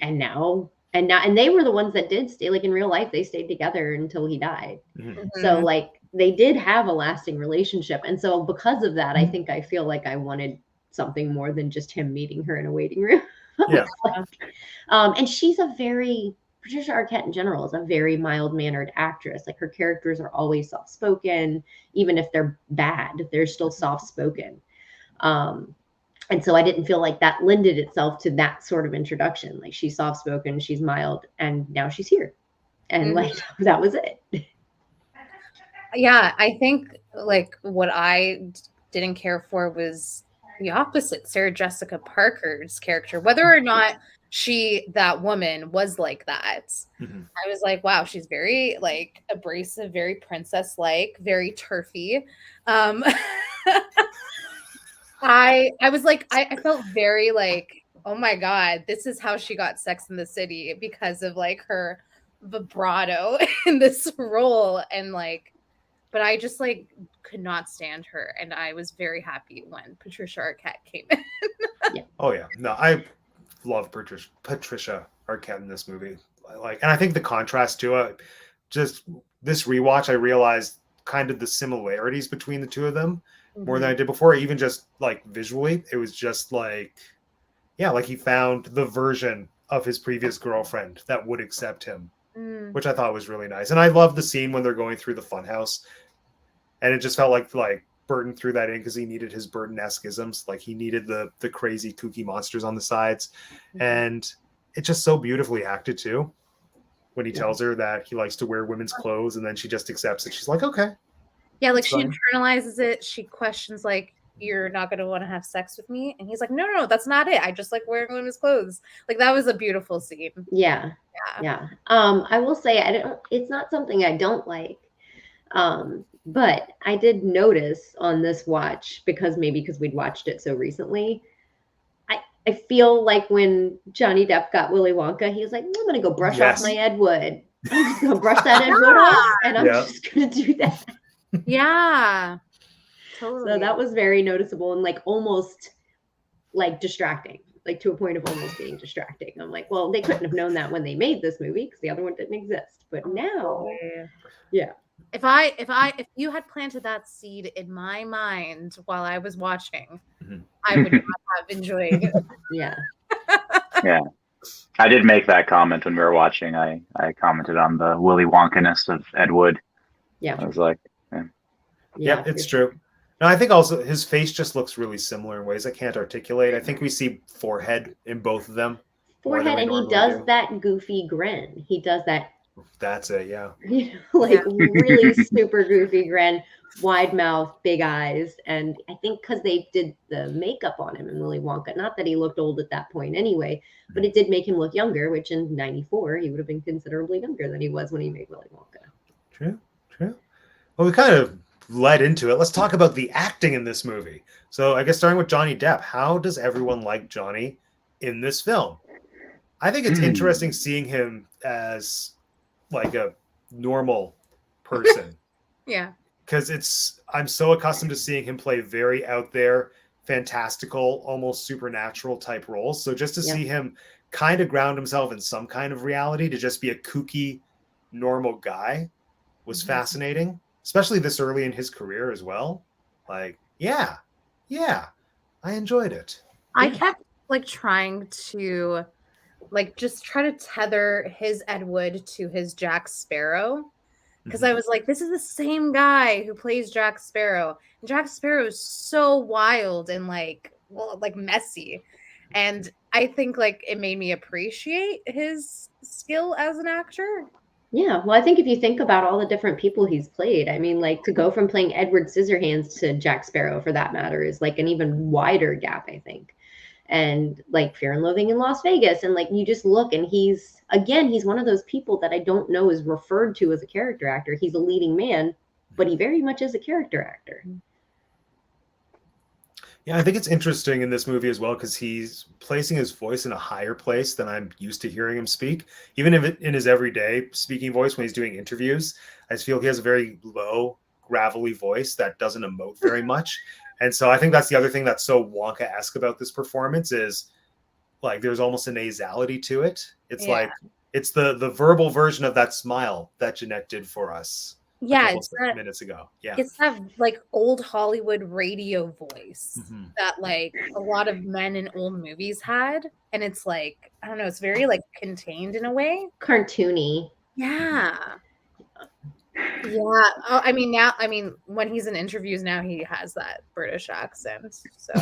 and they were the ones that did stay, like in real life, they stayed together until he died. Mm-hmm. So like they did have a lasting relationship. And so because of that, I feel like I wanted something more than just him meeting her in a waiting room. Yeah. And she's Patricia Arquette in general is a very mild-mannered actress. Like her characters are always soft-spoken, even if they're bad, they're still soft-spoken. And so I didn't feel like that lended itself to that sort of introduction. Like she's soft-spoken, she's mild, and now she's here. And like that was it. Yeah, I think like what I didn't care for was the opposite. Sarah Jessica Parker's character, whether or not that woman was like that. Mm-hmm. I was like, wow, she's very like abrasive, very princess-like, very turfy. I was like, I felt very like, oh my God, this is how she got Sex in the City because of like her vibrato in this role. And like, but I just like could not stand her. And I was very happy when Patricia Arquette came in. Yeah. Oh yeah. No, I love Patricia Arquette in this movie. And I think the contrast to it, just this rewatch, I realized kind of the similarities between the two of them more than I did before. Even just like visually, it was just like, yeah, like he found the version of his previous girlfriend that would accept him, which I thought was really nice. And I love the scene when they're going through the funhouse, and it just felt like Burton threw that in because he needed his Burton-esque isms. Like he needed the crazy kooky monsters on the sides. And it's just so beautifully acted too. When he tells her that he likes to wear women's clothes, and then she just accepts it. She's like, okay. Yeah, like she internalizes it. She questions like, you're not going to want to have sex with me? And he's like, no, that's not it. I just like wearing women's clothes. Like that was a beautiful scene. Yeah. I will say it's not something I don't like. But I did notice on this watch, because we'd watched it so recently, I feel like when Johnny Depp got Willy Wonka, he was like, I'm going to go brush off my Ed Wood. I'm just going to brush that Ed Wood off, and I'm just going to do that. Yeah. Totally. So that was very noticeable and like almost like distracting, like to a point of almost being distracting. I'm like, well, they couldn't have known that when they made this movie because the other one didn't exist. But now, yeah. If you had planted that seed in my mind while I was watching, I would not have enjoyed it. Yeah. Yeah. I did make that comment when we were watching. I commented on the Willy Wonka-ness of Ed Wood. Yeah. I was like, yeah, it's true. No, I think also his face just looks really similar in ways I can't articulate. I think we see forehead in both of them. Forehead, and he does that goofy grin. He does that. That's it, yeah. Really super goofy grin, wide mouth, big eyes. And I think because they did the makeup on him in Willy Wonka, not that he looked old at that point anyway, but it did make him look younger, which in 94, he would have been considerably younger than he was when he made Willy Wonka. True. Well, we kind of led into it. Let's talk about the acting in this movie. So I guess starting with Johnny Depp, how does everyone like Johnny in this film? I think it's interesting seeing him as like a normal person. Yeah. Because I'm so accustomed to seeing him play very out there, fantastical, almost supernatural type roles. So just to see him kind of ground himself in some kind of reality, to just be a kooky, normal guy was fascinating, especially this early in his career as well. Like, yeah, I enjoyed it. I kept like trying to like just try to tether his Ed Wood to his Jack Sparrow, because I was like, this is the same guy who plays Jack Sparrow, and Jack Sparrow is so wild and like messy, and I think like it made me appreciate his skill as an actor. Yeah, well, I think if you think about all the different people he's played, I mean, like to go from playing Edward Scissorhands to Jack Sparrow, for that matter, is like an even wider gap, I think. And like Fear and Loathing in Las Vegas, and like you just look, and he's one of those people that I don't know is referred to as a character actor. He's a leading man, but he very much is a character actor. Yeah, I think it's interesting in this movie as well because he's placing his voice in a higher place than I'm used to hearing him speak. Even if in his everyday speaking voice when he's doing interviews, I just feel he has a very low, gravelly voice that doesn't emote very much. And so I think that's the other thing that's so Wonka-esque about this performance is like there's almost a nasality to it. It's like it's the verbal version of that smile that Jeanette did for us a couple minutes ago. Yeah. It's that like old Hollywood radio voice that like a lot of men in old movies had. And it's like, I don't know, it's very like contained in a way. Cartoony. Yeah. Yeah. Oh, I mean, when he's in interviews now, he has that British accent. So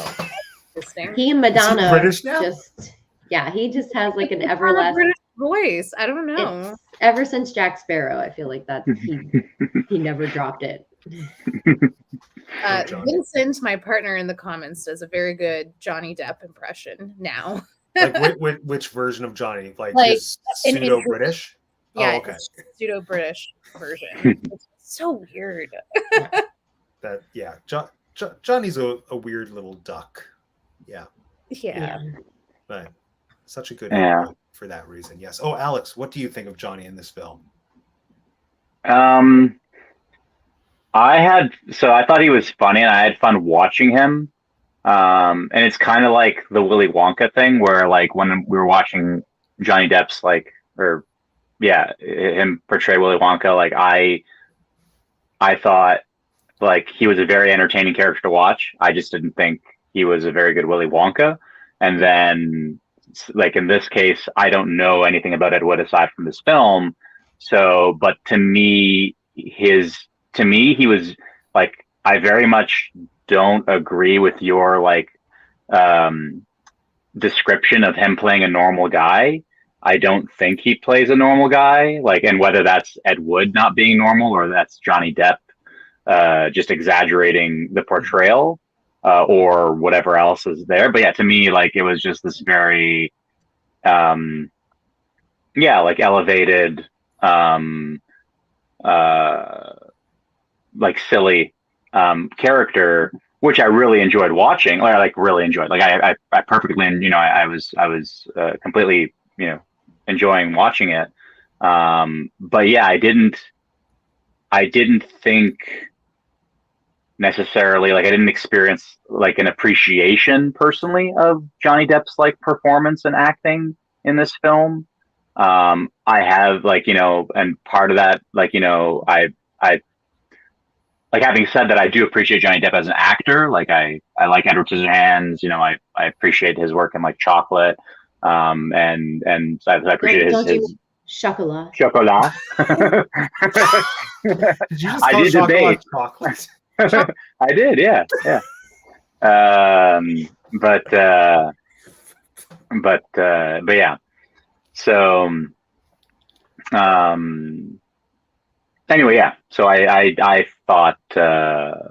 he and Madonna British now? He just has like an everlasting British voice. I don't know. Ever since Jack Sparrow, I feel like that he never dropped it. Vincent, my partner in the comments, does a very good Johnny Depp impression now. Like which version of Johnny? Like his pseudo British? Yeah, okay. Pseudo British version. It's so weird. Johnny's a weird little duck. Yeah. Yeah. But such a good movie for that reason. Yes. Oh, Alex, what do you think of Johnny in this film? I thought he was funny and I had fun watching him. And it's kind of like the Willy Wonka thing where like when we were watching Johnny Depp's him portray Willy Wonka, like I thought like he was a very entertaining character to watch. I just didn't think he was a very good Willy Wonka. And then like in this case, I don't know anything about Ed Wood aside from this film. So, but to me, he was like, I very much don't agree with your like description of him playing a normal guy. I don't think he plays a normal guy, like, and whether that's Ed Wood not being normal or that's Johnny Depp just exaggerating the portrayal or whatever else is there. But yeah, to me, like it was just this very like elevated like silly character, which I really enjoyed watching, or I like really enjoyed. Like I perfectly, I was completely, enjoying watching it. But yeah, I didn't think necessarily, like I didn't experience like an appreciation personally of Johnny Depp's like performance and acting in this film. I have like, and part of that, like, I like having said that, I do appreciate Johnny Depp as an actor. Like I like Edward Scissorhands. I appreciate his work in like Chocolate. And I appreciate his Chocolat. Chocolat. Did you just I did debate chocolate? I did, yeah. But yeah. So anyway, yeah. So I thought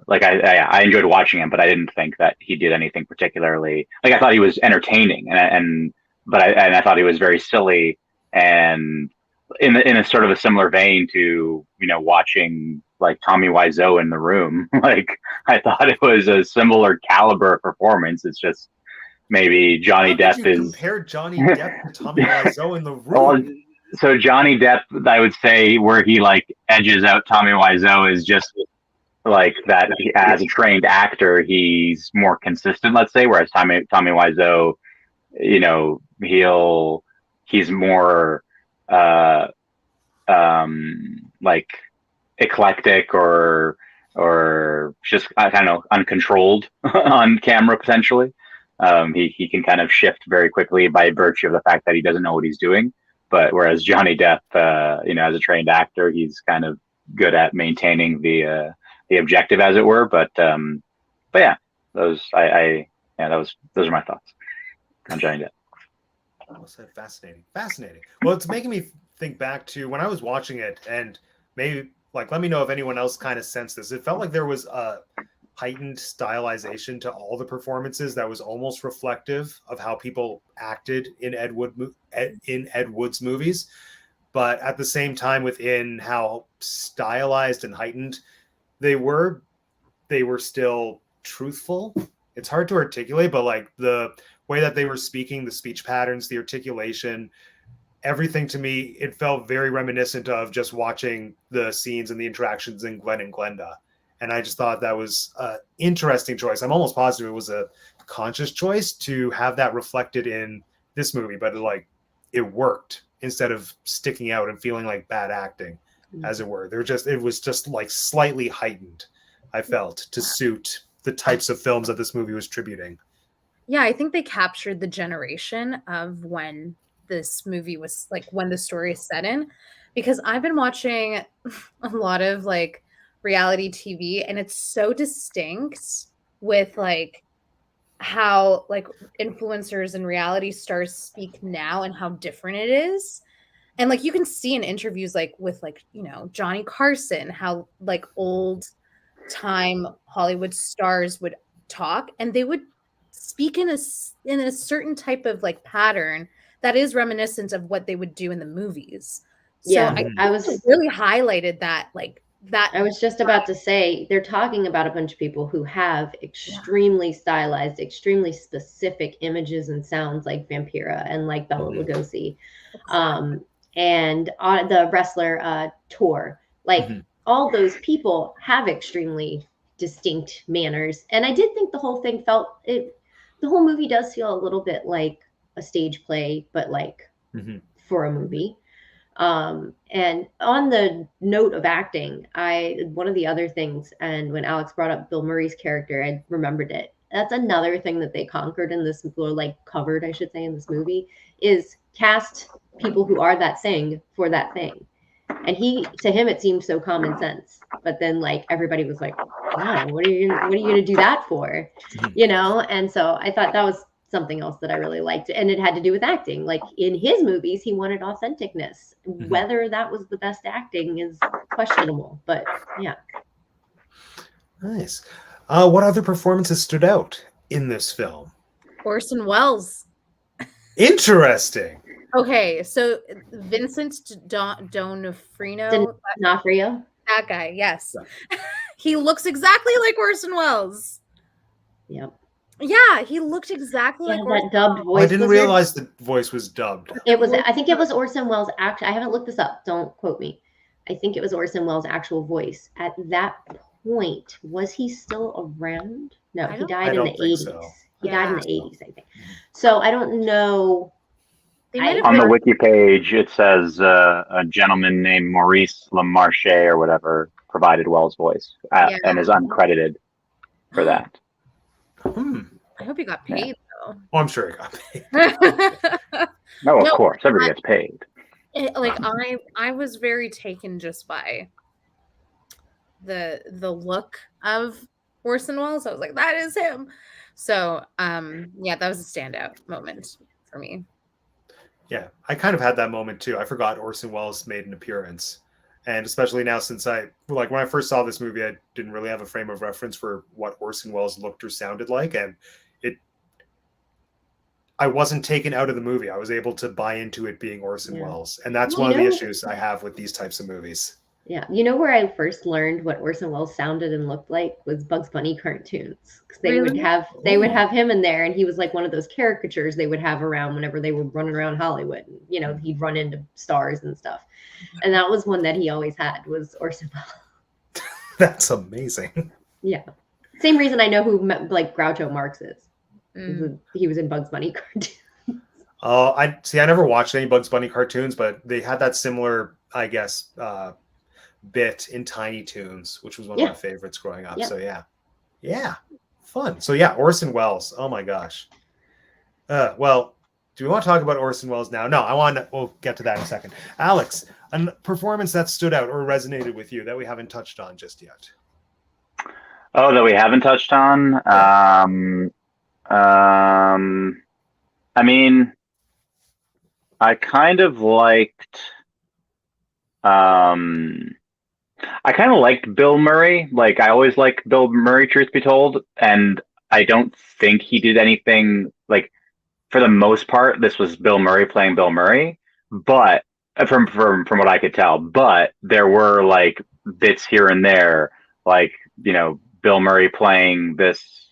like I enjoyed watching him, but I didn't think that he did anything particularly. Like I thought he was entertaining, and I thought he was very silly, and in a sort of a similar vein to watching like Tommy Wiseau in The Room. Like I thought it was a similar caliber performance. It's just maybe Johnny Depp is compare Johnny Depp to Tommy Wiseau in The Room. So Johnny Depp, I would say, where he like edges out Tommy Wiseau is just like that. As a trained actor, he's more consistent, let's say. Whereas Tommy Wiseau, he's more like eclectic or just I don't know, uncontrolled on camera potentially. He can kind of shift very quickly by virtue of the fact that he doesn't know what he's doing. But whereas Johnny Depp, as a trained actor, he's kind of good at maintaining the objective, as it were. But yeah, those are my thoughts on Johnny Depp. Well said. Fascinating. Well, it's making me think back to when I was watching it, and maybe like let me know if anyone else kind of sensed this. It felt like there was a heightened stylization to all the performances that was almost reflective of how people acted in Ed Wood's movies, but at the same time within how stylized and heightened they were still truthful it's hard to articulate, but like the way that they were speaking, the speech patterns, the articulation, everything to me, it felt very reminiscent of just watching the scenes and the interactions in Glenn and Glenda. And I just thought that was an interesting choice. I'm almost positive it was a conscious choice to have that reflected in this movie, but it worked instead of sticking out and feeling like bad acting, as it were. It was just like slightly heightened, I felt, to suit the types of films that this movie was tributing. Yeah, I think they captured the generation of when this movie was like, when the story is set in, because I've been watching a lot of like reality TV, and it's so distinct with like how like influencers and reality stars speak now and how different it is. And like you can see in interviews like with like, you know, Johnny Carson, how like old time Hollywood stars would talk, and they would speak in a certain type of like pattern that is reminiscent of what they would do in the movies. So Yeah, I was really highlighted that like that. I was just about to say, they're talking about a bunch of people who have extremely stylized, extremely specific images and sounds, like Vampira and like Bela Lugosi, and the wrestler Tor. Like all those people have extremely distinct manners, and I did think the whole thing the whole movie does feel a little bit like a stage play, but like for a movie. And on the note of acting, one of the other things, and when Alex brought up Bill Murray's character, I remembered it. That's another thing that they conquered in this, or like covered, I should say, in this movie, is cast people who are that thing for that thing. And to him, it seemed so common sense. But then like everybody was like, wow, what are you gonna do that for? You know? And so I thought that was something else that I really liked. And it had to do with acting. Like in his movies, he wanted authenticness. Whether that was the best acting is questionable, but yeah. Nice. What other performances stood out in this film? Orson Welles. Interesting. Okay, so Vincent D'Onofrio. That guy, yes. He looks exactly like Orson Welles. Yep. Yeah, he looked exactly like that dubbed voice. I didn't realize the voice was dubbed. I think it was Orson Welles' I haven't looked this up. Don't quote me. I think it was Orson Welles' actual voice. At that point, was he still around? No, he died in the 80s. So. He died in the 80s, I think. So I don't know. On the wiki page, it says a gentleman named Maurice LaMarche or whatever provided Wells' voice and is uncredited for that. I hope he got paid though. Oh, I'm sure he got paid. No, of course, everybody gets paid. I was very taken just by the look of Orson Welles. I was like, that is him. So that was a standout moment for me. Yeah, I kind of had that moment too. I forgot Orson Welles made an appearance. And especially now, since when I first saw this movie, I didn't really have a frame of reference for what Orson Welles looked or sounded like. And I wasn't taken out of the movie. I was able to buy into it being Orson Welles. And that's one of the issues I have with these types of movies. Yeah. You know where I first learned what Orson Welles sounded and looked like was Bugs Bunny cartoons. Because they would have him in there, and he was like one of those caricatures they would have around whenever they were running around Hollywood. You know, he'd run into stars and stuff. And that was one that he always had, was Orson Welles. That's amazing. Yeah. Same reason I know who like Groucho Marx is. He was in Bugs Bunny cartoons. I never watched any Bugs Bunny cartoons, but they had that similar, I guess, bit in Tiny Toons, which was one of my favorites growing up. So yeah, fun. So yeah, Orson Welles. Oh my gosh. Well, do we want to talk about Orson Welles now? No, we'll get to that in a second. Alex, a performance that stood out or resonated with you that we haven't touched on just yet. Oh, that we haven't touched on. I mean, I kind of liked. I kind of liked Bill Murray. Like, I always liked Bill Murray, truth be told, and I don't think he did anything, like, for the most part, this was Bill Murray playing Bill Murray, but from what I could tell, but there were like bits here and there, like, you know, Bill Murray playing this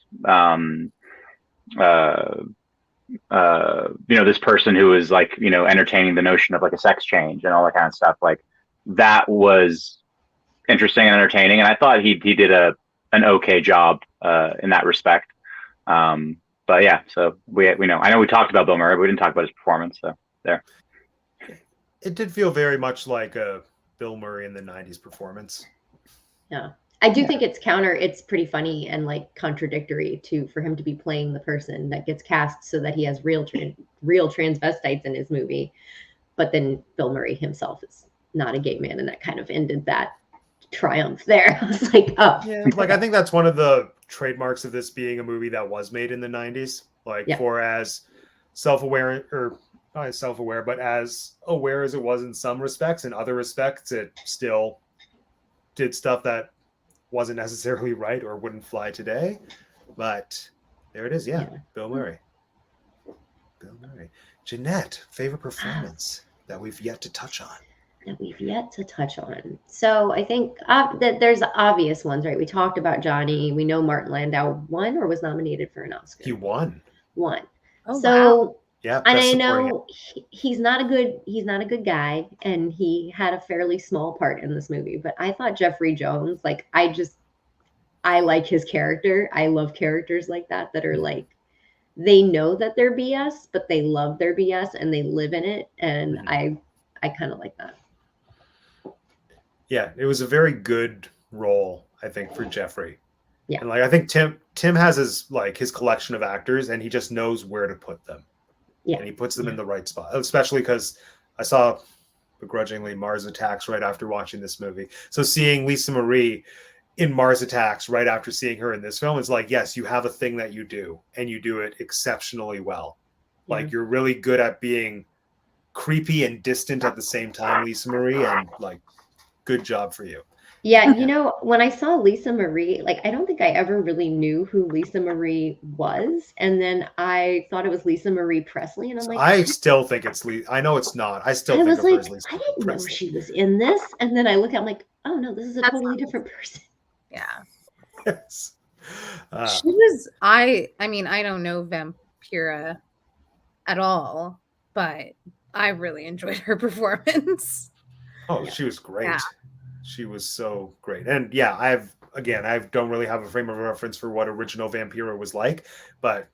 this person who was like, entertaining the notion of like a sex change and all that kind of stuff. Like that was interesting and entertaining. And I thought he did an okay job in that respect. But yeah, so we know, I know we talked about Bill Murray, but we didn't talk about his performance. So there. It did feel very much like a Bill Murray in the 90s performance. Yeah. I do think it's pretty funny and like contradictory for him to be playing the person that gets cast so that he has real transvestites in his movie. But then Bill Murray himself is not a gay man, and that kind of ended that triumph there. I was like, oh. Yeah, like I think that's one of the trademarks of this being a movie that was made in the 90s. Like for as self-aware, or not as self-aware, but as aware as it was in some respects, in other respects, it still did stuff that wasn't necessarily right or wouldn't fly today. But there it is. Yeah. Bill Murray. Jeanette, favorite performance that we've yet to touch on? So I think that there's obvious ones, right? We talked about Johnny. We know Martin Landau won or was nominated for an Oscar. He won. Oh, so wow. Yeah, and I know he's not a good guy, and he had a fairly small part in this movie. But I thought Jeffrey Jones, like I like his character. I love characters like that are like, they know that they're BS, but they love their BS and they live in it. And I kind of like that. Yeah, it was a very good role, I think, for Jeffrey. Yeah. And like I think Tim has his collection of actors, and he just knows where to put them. Yeah. And he puts them in the right spot, especially because I saw begrudgingly Mars Attacks right after watching this movie. So seeing Lisa Marie in Mars Attacks right after seeing her in this film is like, yes, you have a thing that you do, and you do it exceptionally well. Yeah. Like you're really good at being creepy and distant at the same time, Lisa Marie, and like, good job for you. Yeah, when I saw Lisa Marie, like I don't think I ever really knew who Lisa Marie was, and then I thought it was Lisa Marie Presley, and I'm like, I still think it's Lisa. I know it's not. I still think of her as Lisa. I didn't know she was in this, and then I look, I'm like, oh no, this is a totally different person. Yeah. Yes. She was. I mean, I don't know Vampira at all, but I really enjoyed her performance. Oh, she was great. Yeah. She was so great. And yeah, I don't really have a frame of reference for what original Vampira was like, but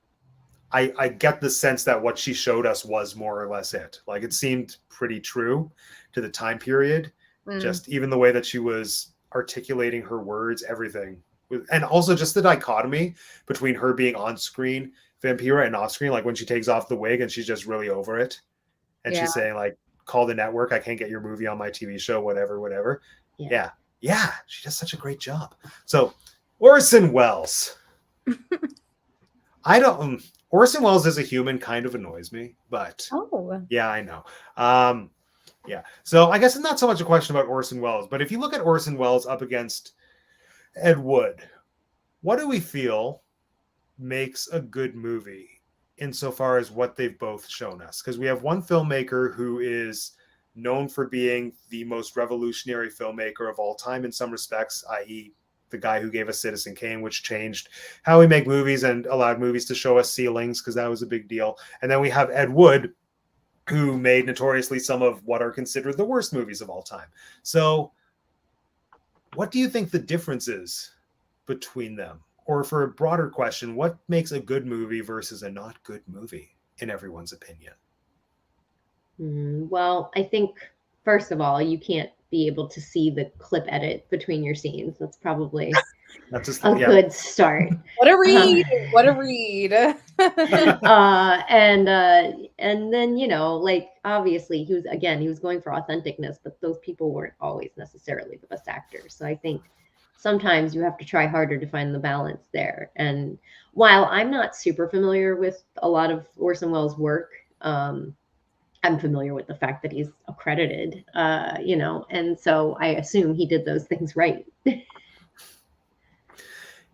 I get the sense that what she showed us was more or less it. Like it seemed pretty true to the time period. Just even the way that she was articulating her words, everything. And also just the dichotomy between her being on screen Vampira and off screen, like when she takes off the wig and she's just really over it. And she's saying like, call the network, I can't get your movie on my TV show, whatever. Yeah. She does such a great job. So Orson Welles. Orson Welles as a human kind of annoys me, but yeah, I know. Yeah. So I guess it's not so much a question about Orson Welles, but if you look at Orson Welles up against Ed Wood, what do we feel makes a good movie insofar as what they've both shown us? Because we have one filmmaker who is known for being the most revolutionary filmmaker of all time in some respects, i.e. the guy who gave us Citizen Kane, which changed how we make movies and allowed movies to show us ceilings, because that was a big deal. And then we have Ed Wood, who made notoriously some of what are considered the worst movies of all time. So what do you think the difference is between them? Or for a broader question, what makes a good movie versus a not good movie in everyone's opinion? Well, I think, first of all, you can't be able to see the clip edit between your scenes. That's probably a good start. What a read! What a read! And then, like, obviously he was going for authenticness, but those people weren't always necessarily the best actors. So I think sometimes you have to try harder to find the balance there. And while I'm not super familiar with a lot of Orson Welles' work, I'm familiar with the fact that he's accredited, and so I assume he did those things right.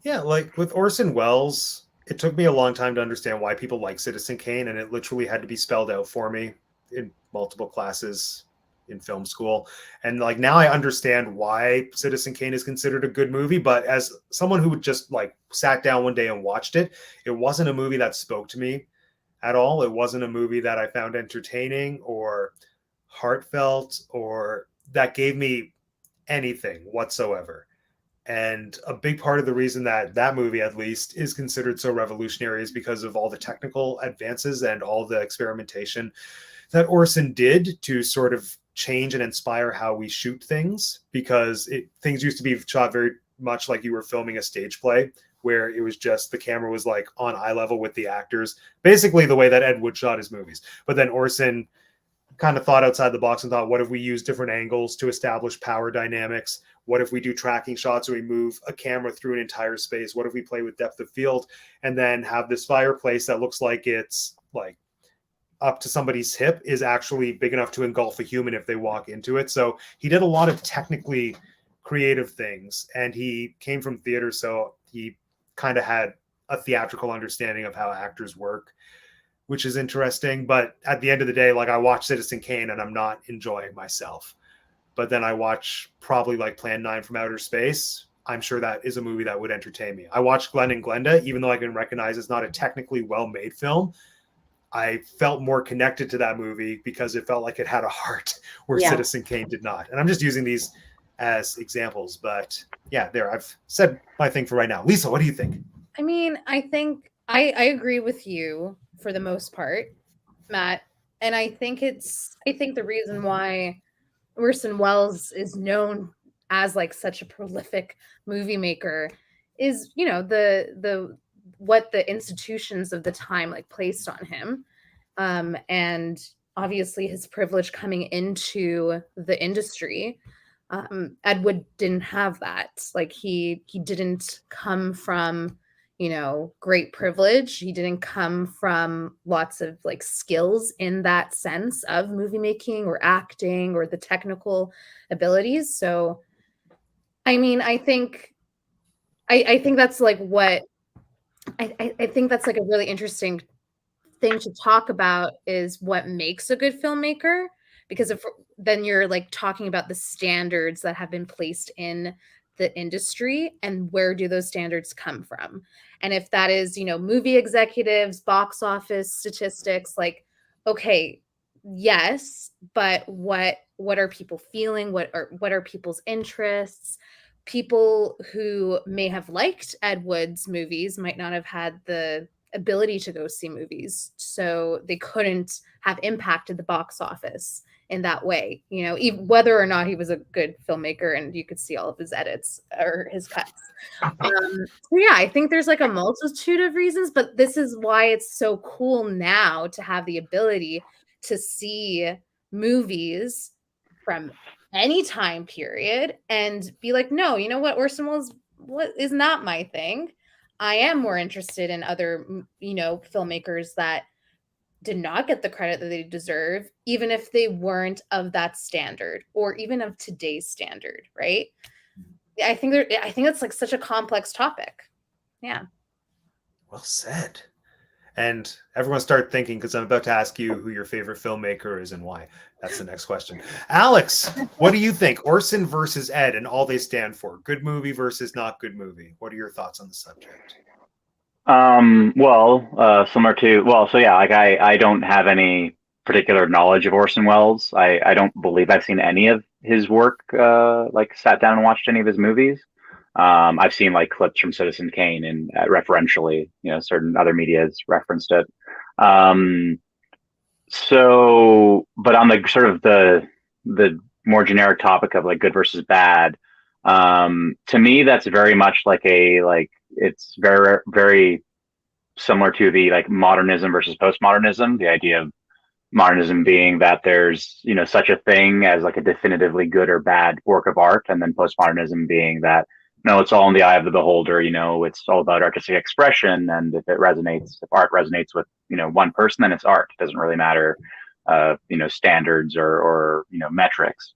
Yeah, like with Orson Welles, it took me a long time to understand why people like Citizen Kane, and it literally had to be spelled out for me in multiple classes in film school. And like now I understand why Citizen Kane is considered a good movie. But as someone who just like sat down one day and watched it, it wasn't a movie that spoke to me at all. It wasn't a movie that I found entertaining or heartfelt or that gave me anything whatsoever. And a big part of the reason that that movie, at least, is considered so revolutionary is because of all the technical advances and all the experimentation that Orson did to sort of change and inspire how we shoot things. Because things used to be shot very much like you were filming a stage play, where it was just the camera was like on eye level with the actors, basically the way that Ed Wood shot his movies. But then Orson kind of thought outside the box and thought, what if we use different angles to establish power dynamics? What if we do tracking shots where we move a camera through an entire space? What if we play with depth of field and then have this fireplace that looks like it's like up to somebody's hip is actually big enough to engulf a human if they walk into it? So he did a lot of technically creative things, and he came from theater, so he kind of had a theatrical understanding of how actors work, which is interesting. But at the end of the day, like I watch Citizen Kane and I'm not enjoying myself. But then I watch probably like Plan 9 from Outer Space. I'm sure that is a movie that would entertain me. I watched Glenn and Glenda, even though I can recognize it's not a technically well-made film. I felt more connected to that movie because it felt like it had a heart where Citizen Kane did not. And I'm just using these as examples, but yeah, there, I've said my thing for right now. Lisa, what do you think? I mean, I think I agree with you for the most part, Matt. And I think the reason why Orson Welles is known as like such a prolific movie maker is, you know, the what the institutions of the time like placed on him. And obviously his privilege coming into the industry. Ed Wood didn't have that. Like he didn't come from, you know, great privilege. He didn't come from lots of like skills in that sense of movie making or acting or the technical abilities. So, I mean, I think that's like what I think that's like a really interesting thing to talk about is what makes a good filmmaker. Because if then you're like talking about the standards that have been placed in the industry and where do those standards come from? And if that is, you know, movie executives, box office statistics, like, okay, yes, but what are people feeling? What are people's interests? People who may have liked Ed Wood's movies might not have had the ability to go see movies, so they couldn't have impacted the box office in that way, you know, even whether or not he was a good filmmaker and you could see all of his edits or his cuts. So yeah, I think there's like a multitude of reasons, but this is why it's so cool now to have the ability to see movies from any time period and be like, no, you know what, Orson Welles is not my thing. I am more interested in other, you know, filmmakers that did not get the credit that they deserve, even if they weren't of that standard or even of today's standard, right? I think that's like such a complex topic. Yeah. Well said. And everyone start thinking, because I'm about to ask you who your favorite filmmaker is and why. That's the next question. Alex, what do you think? Orson versus Ed and all they stand for. Good movie versus not good movie. What are your thoughts on the subject? Similar to, so yeah, like I don't have any particular knowledge of Orson Welles. I don't believe I've seen any of his work, like sat down and watched any of his movies. I've seen like clips from Citizen Kane and referentially, you know, certain other media has referenced it. But on the sort of the more generic topic of like good versus bad, to me, that's very much like it's very, very similar to the like modernism versus postmodernism. The idea of modernism being that there's, you know, such a thing as like a definitively good or bad work of art, and then postmodernism being that no, it's all in the eye of the beholder. You know, it's all about artistic expression, and if art resonates with, you know, one person, then it's art. It doesn't really matter, you know, standards or you know, metrics.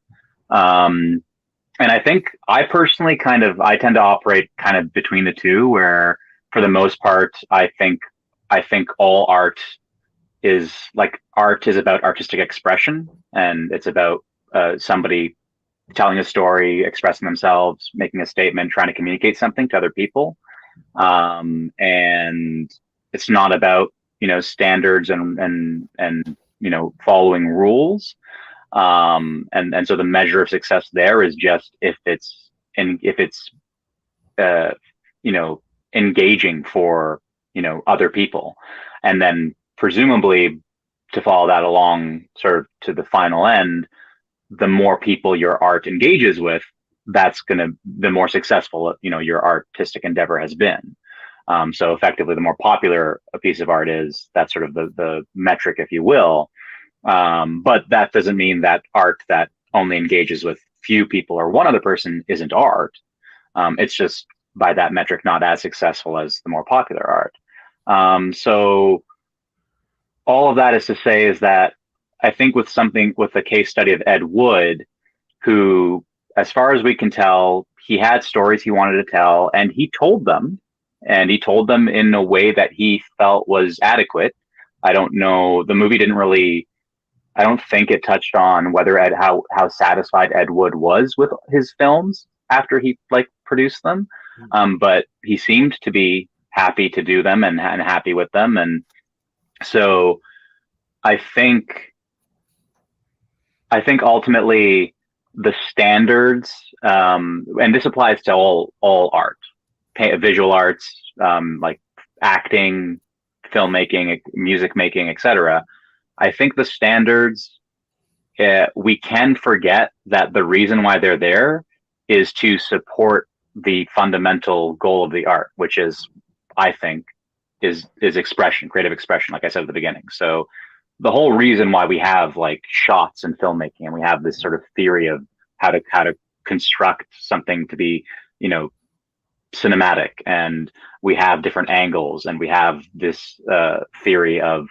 And I think I personally I tend to operate kind of between the two, where for the most part, I think all art is about artistic expression, and it's about somebody telling a story, expressing themselves, making a statement, trying to communicate something to other people. And it's not about, standards and following rules. And so the measure of success there is just if it's engaging for, other people. And then presumably to follow that along sort of to the final end, the more people your art engages with, the more successful, your artistic endeavor has been. So effectively, the more popular a piece of art is, that's sort of the metric, if you will. But that doesn't mean that art that only engages with few people or one other person isn't art. It's just by that metric not as successful as the more popular art. So all of that is to say is that I think with the case study of Ed Wood, who, as far as we can tell, he had stories he wanted to tell, and he told them in a way that he felt was adequate. I don't know. The movie didn't really, I don't think it touched on whether how satisfied Ed Wood was with his films after he produced them. But he seemed to be happy to do them and happy with them. And so I think ultimately the standards, and this applies to all art, visual arts, like acting, filmmaking, music making, etc. I think the standards, we can forget that the reason why they're there is to support the fundamental goal of the art, which is, I think, is expression, creative expression, like I said at the beginning. So the whole reason why we have shots in filmmaking, and we have this sort of theory of how to construct something to be, cinematic, and we have different angles, and we have this theory of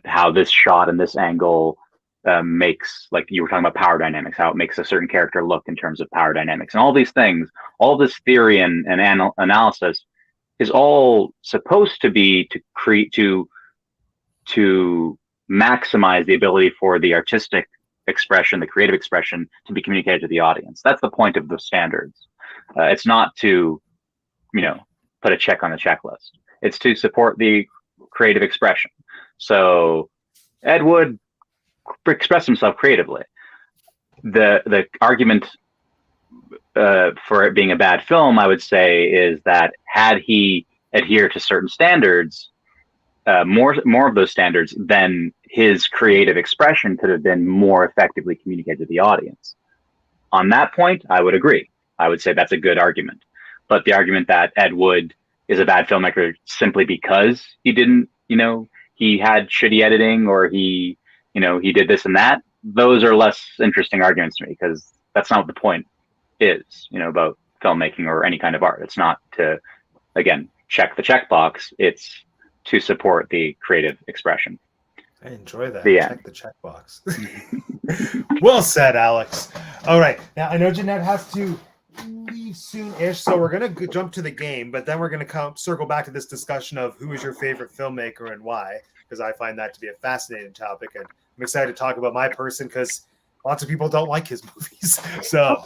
how this shot and this angle makes, like you were talking about power dynamics, how it makes a certain character look in terms of power dynamics, and all these things, all this theory and analysis is all supposed to be to create to maximize the ability for the artistic expression, the creative expression, to be communicated to the audience. That's the point of the standards. It's not to, put a check on the checklist. It's to support the creative expression. So Ed Wood expressed himself creatively. The argument for it being a bad film, I would say, is that had he adhered to certain standards, more of those standards, then his creative expression could have been more effectively communicated to the audience. On that point, I would agree. I would say that's a good argument. But the argument that Ed Wood is a bad filmmaker simply because he didn't, he had shitty editing, or he did this and that, those are less interesting arguments to me, because that's not what the point is, about filmmaking or any kind of art. It's not to, again, check the checkbox. It's to support the creative expression. I enjoy that. Yeah. Check the checkbox. Well said, Alex. All right. Now, I know Jeanette has to leave soon-ish, so we're going to jump to the game, but then we're going to circle back to this discussion of who is your favorite filmmaker and why, because I find that to be a fascinating topic, and I'm excited to talk about my person because lots of people don't like his movies. So,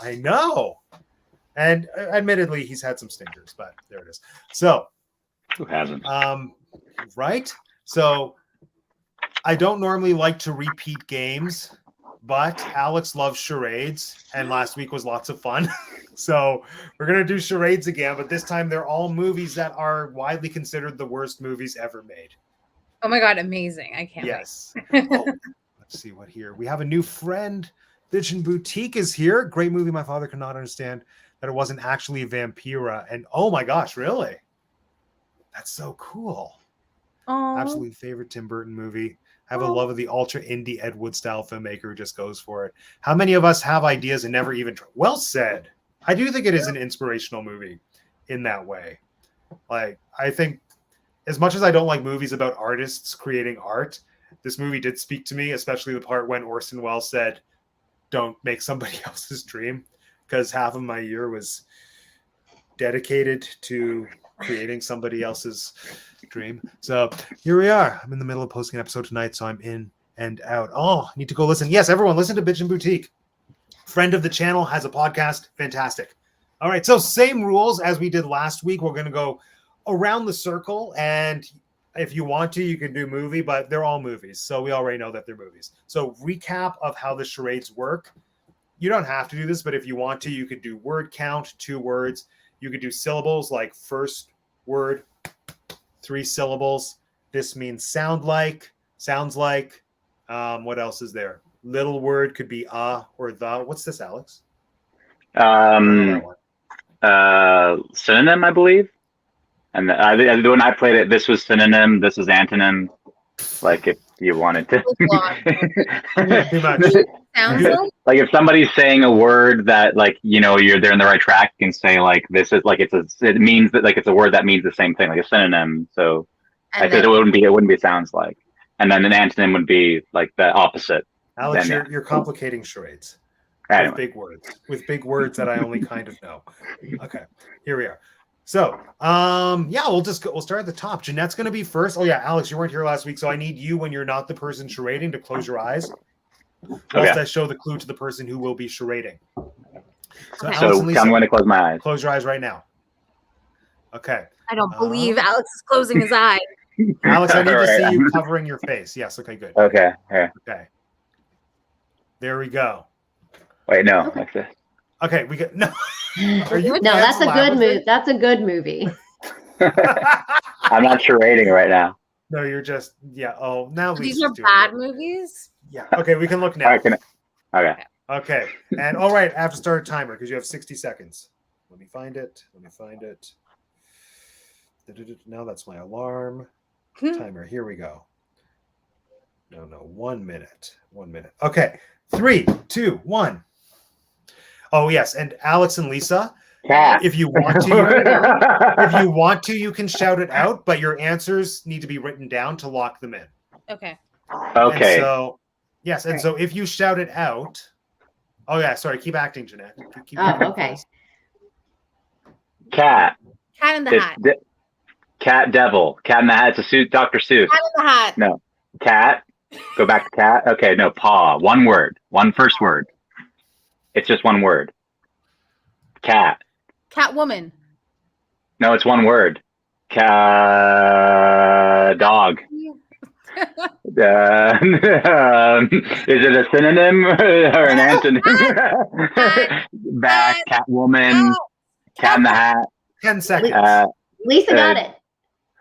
I know. And admittedly, he's had some stinkers, but there it is. So, who hasn't? Right? So, I don't normally like to repeat games, but Alex loves charades, and last week was lots of fun. So we're going to do charades again, but this time they're all movies that are widely considered the worst movies ever made. Oh my God, amazing. I can't wait. Let's see what here. We have a new friend. Vision Boutique is here. Great movie. My father could not understand that it wasn't actually Vampira. And oh my gosh, really? That's so cool. Aww. Absolutely favorite Tim Burton movie. I have a love of the ultra indie Ed Wood style filmmaker who just goes for it. How many of us have ideas and never even try? Well said. I do think it is an inspirational movie in that way. I think as much as I don't like movies about artists creating art, this movie did speak to me, especially the part when Orson Welles said, "Don't make somebody else's dream," because half of my year was dedicated to creating somebody else's dream. So here we are. I'm in the middle of posting an episode tonight, so I'm in and out. Oh, I need to go listen. Yes, everyone, listen to Bitch and Boutique. Friend of the channel has a podcast. Fantastic. All right, so same rules as we did last week. We're going to go around the circle, and if you want to, you can do movie, but they're all movies, so we already know that they're movies. So recap of how the charades work. You don't have to do this, but if you want to, you could do word count, 2 words. You could do syllables like first word, 3 syllables. This means sound like, sounds like. What else is there? Little word could be or the. What's this, Alex? Synonym, I believe. And when I played it, this was synonym, this is antonym. Like if you wanted to. Too much. Sounds like if somebody's saying a word that like they're in the right track, you can say like this is like it means that like it's a word that means the same thing, like a synonym. So I said it wouldn't be sounds like, and then an antonym would be like the opposite. Alex, you're complicating charades. Anyway. With big words that I only kind of know. Okay, here we are. So, we'll start at the top. Jeanette's going to be first. Oh yeah, Alex, you weren't here last week, so I need you when you're not the person charading to close your eyes. Whilst I show the clue to the person who will be charading. So I'm going to close my eyes. Close your eyes right now. Okay. I don't believe Alex is closing his eye. Alex, I need to see you covering your face. Yes. Okay. Good. Okay. Yeah. Okay. There we go. Wait, no, like this. Okay, we get no. No, that's a good movie. That's a good movie. I'm not charading right now. No, you're just Oh, now these are bad movies. Yeah. Okay, we can look now. Okay. Okay, and all right, I have to start a timer because you have 60 seconds. Let me find it. Now that's my alarm timer. Here we go. No, 1 minute. 1 minute. Okay, 3, 2, 1. Oh yes, and Alex and Lisa, if you want to, you can shout it out, but your answers need to be written down to lock them in. Okay. Okay. And so, yes, and so if you shout it out, oh yeah, sorry, keep acting, Jeanette. Okay. Cat. Cat in the Hat. Cat Devil. Cat in the Hat. It's a Dr. Seuss. Cat in the Hat. No. Cat. Go back to cat. Okay, no. Paw. One word. One first word. It's just one word. Cat. Catwoman. No, it's one word. Dog. Is it a synonym or an antonym? Back. Catwoman. Cat in the Hat. 10 seconds. Lisa got it.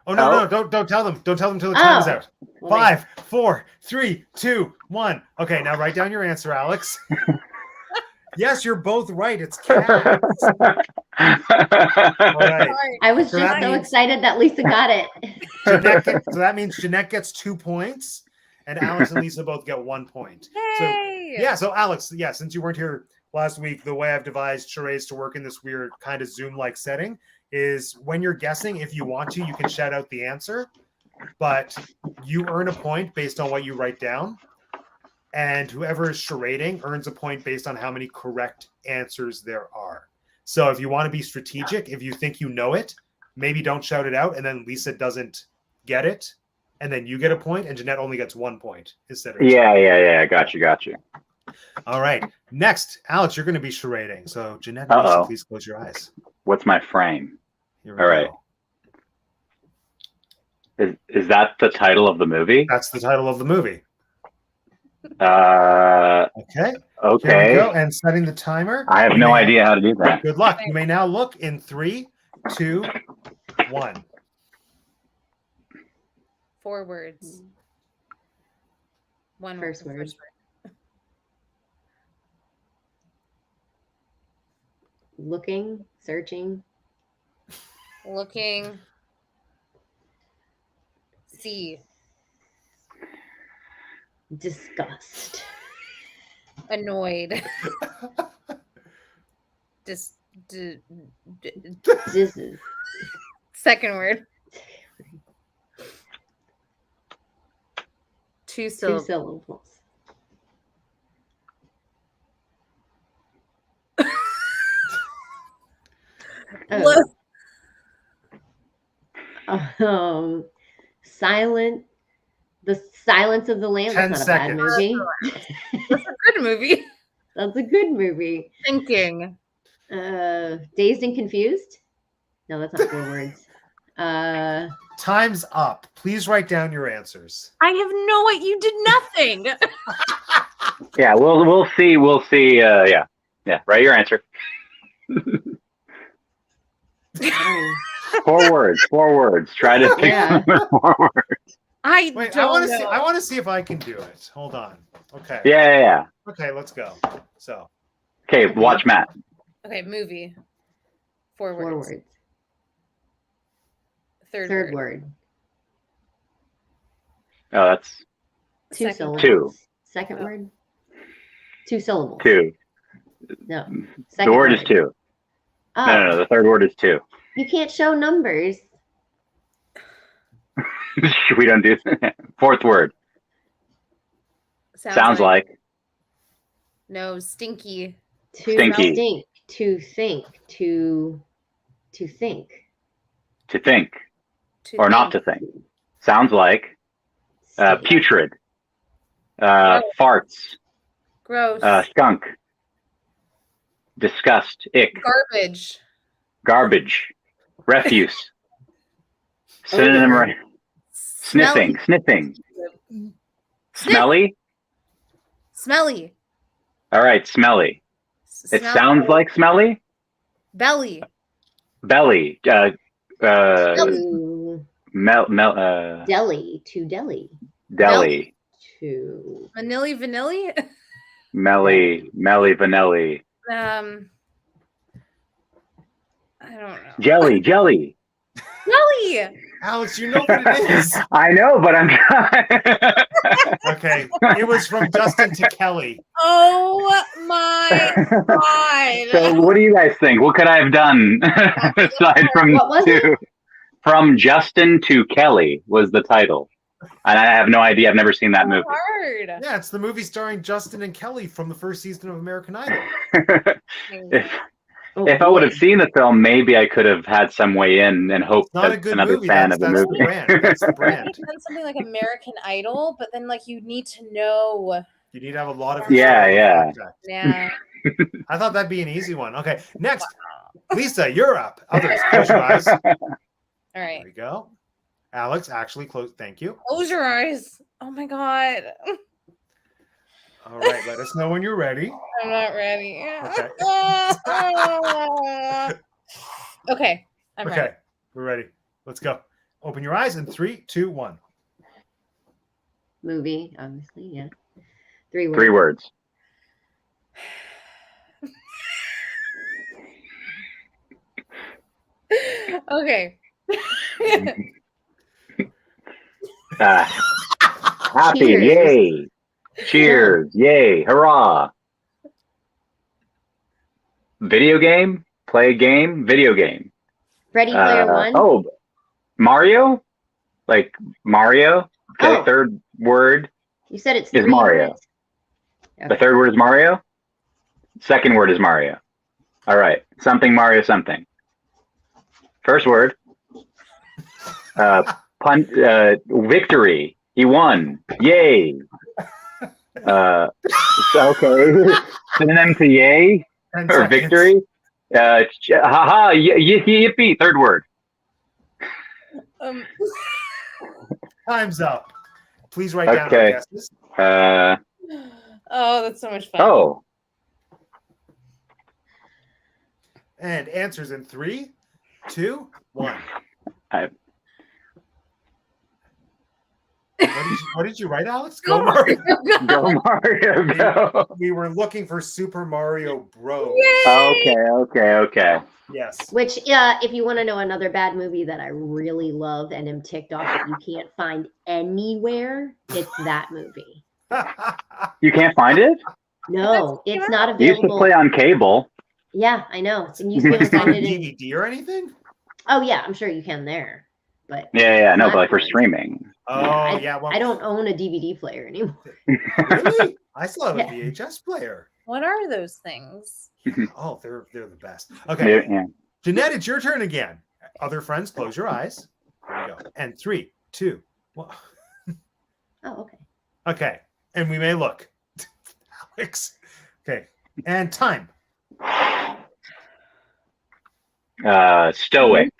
Oh no! Don't tell them. Don't tell them until the time is out. 5, 4, 3, 2, 1. Okay, now write down your answer, Alex. Yes, you're both right. It's cat. All right. I was just so excited that Lisa got it. So that means Jeanette gets 2 points, and Alex and Lisa both get 1 point. Yay! So Alex, since you weren't here last week, the way I've devised charades to work in this weird kind of Zoom-like setting is when you're guessing, if you want to, you can shout out the answer, but you earn a point based on what you write down. And whoever is charading earns a point based on how many correct answers there are. So if you want to be strategic, if you think you know it, maybe don't shout it out, and then Lisa doesn't get it, and then you get a point, and Jeanette only gets 1 point instead of Yeah. Got you. All right. Next, Alex, you're going to be charading. So Jeanette and Lisa, please close your eyes. What's my frame? Here we All right. go. Is that the title of the movie? That's the title of the movie. Okay. Here we go. And setting the timer. I have no idea how to do that. Good luck. You may now look in 3, 2, 1. 4 words. One First word. Looking, searching. Looking. See. Disgust. Annoyed. This is Second word. 2 syllables. 2 syllables. Silent The Silence of the Lambs. 10 That's not a bad movie. That's a good movie. That's a good movie. Thinking. Dazed and Confused. No, that's not 4 words. Time's up. Please write down your answers. I have no idea. You did nothing. Yeah, we'll see. We'll see. Yeah. Write your answer. 4 words. 4 words. Try to pick 4 words. I want to see if I can do it. Hold on. Okay. Yeah. Okay, let's go. So. Okay, watch Matt. Okay, movie. 4 words. 4 words. Third word. Oh, that's 2 syllables. 2. Second word. 2 syllables. 2. No. The word is 2. Oh, No. The third word is 2. you can't show numbers. We don't do 4th word. Sounds like. No, stinky. To Stinky. stink. To think. To think. To think. To Or not to think. Sounds like. Putrid. Farts. Gross. Skunk. Disgust. Ick. Garbage. Garbage. Refuse. Synonym. Sniffing. Sniffing. Smelly. Smelly. All right. Smelly. It sounds like smelly. Belly. Belly. To Deli. deli. Deli. To Vanilli. Melly. Vanilli. I don't know. Jelly. Jelly. Alex, you know what it is. I know, but I'm trying. Okay. It was from Justin to Kelly. Oh my god. So what do you guys think? What could I have done aside from What was it? From Justin to Kelly was the title. And I have no idea. I've never seen that movie. Hard. Yeah, it's the movie starring Justin and Kelly from the first season of American Idol. If I would have seen the film, maybe I could have had some way in and hoped Not a that good another movie. fan That's of the the movie. brand. That's the brand. You've done something like American Idol, but then like you need to know. You need to have a lot of Yeah. Yeah. I thought that'd be an easy one. Okay, next. Lisa, you're up. Others, close your eyes. All There right. we go. Alex, actually close. Thank you. Close your eyes. Oh my god. All right, let us know when you're ready. I'm not ready. Okay. Okay. I'm Okay, ready. we're ready. Let's go. Open your eyes in 3, 2, 1. movie, obviously. Yeah. 3 words. 3 words. Okay. Happy, Cheers. yay. Cheers, yay, hurrah. Video game? Play a game? Video game. Ready Player One. Oh, Mario? Like Mario? Okay, Oh. 3rd word You said it's is 3 Mario. words? The 3rd word is Mario? 2nd word is Mario. All right, something Mario something. 1st word, victory. He won. Yay. Okay. Synonym to yay 10 or seconds. victory. Haha. Yippee. 3rd word. Time's up. Please write down Okay. our guesses. Oh, that's so much fun. Oh. And answers in 3, 2, 1. I- What did you write, Alex? Go Go Mario. Go Mario, go. We were looking for Super Mario Bros. Okay. Yes. Which, if you want to know another bad movie that I really love and am ticked off that you can't find anywhere, it's that movie. You can't find it? No, it's not It used to available. play on cable. Yeah, I know. And you can It's not find a it in. DVD or anything? Oh yeah, I'm sure you can there. But Yeah, no, Not but like for one. streaming. Oh, yeah. Well, I don't own a DVD player anymore. really? I still have a Yeah. VHS player. What are those things? Oh, they're the best. Okay. Yeah. Jeanette, it's your turn again. Other friends, close your eyes. Here we go. And 3, 2, 1. Oh, okay. Okay, and we may look. Alex. Okay, and time. Stoic.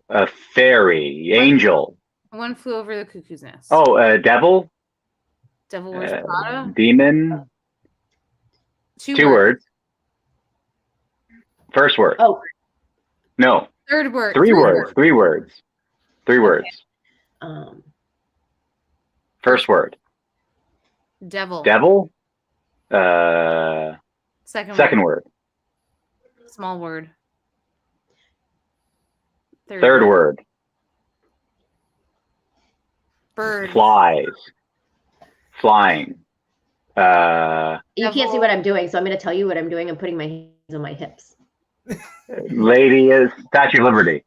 A fairy. Angel. One Flew Over the Cuckoo's Nest. Oh, devil. Devil Wears Prada. Demon. Two words. First word. Oh. No. Third word. Three words. Three words. Three words. First word. Devil. Devil. Second word. Small word. Third word. Bird. Flies. Flying. You can't see what I'm doing, so I'm going to tell you what I'm doing. I'm putting my hands on my hips. Lady is Statue of Liberty.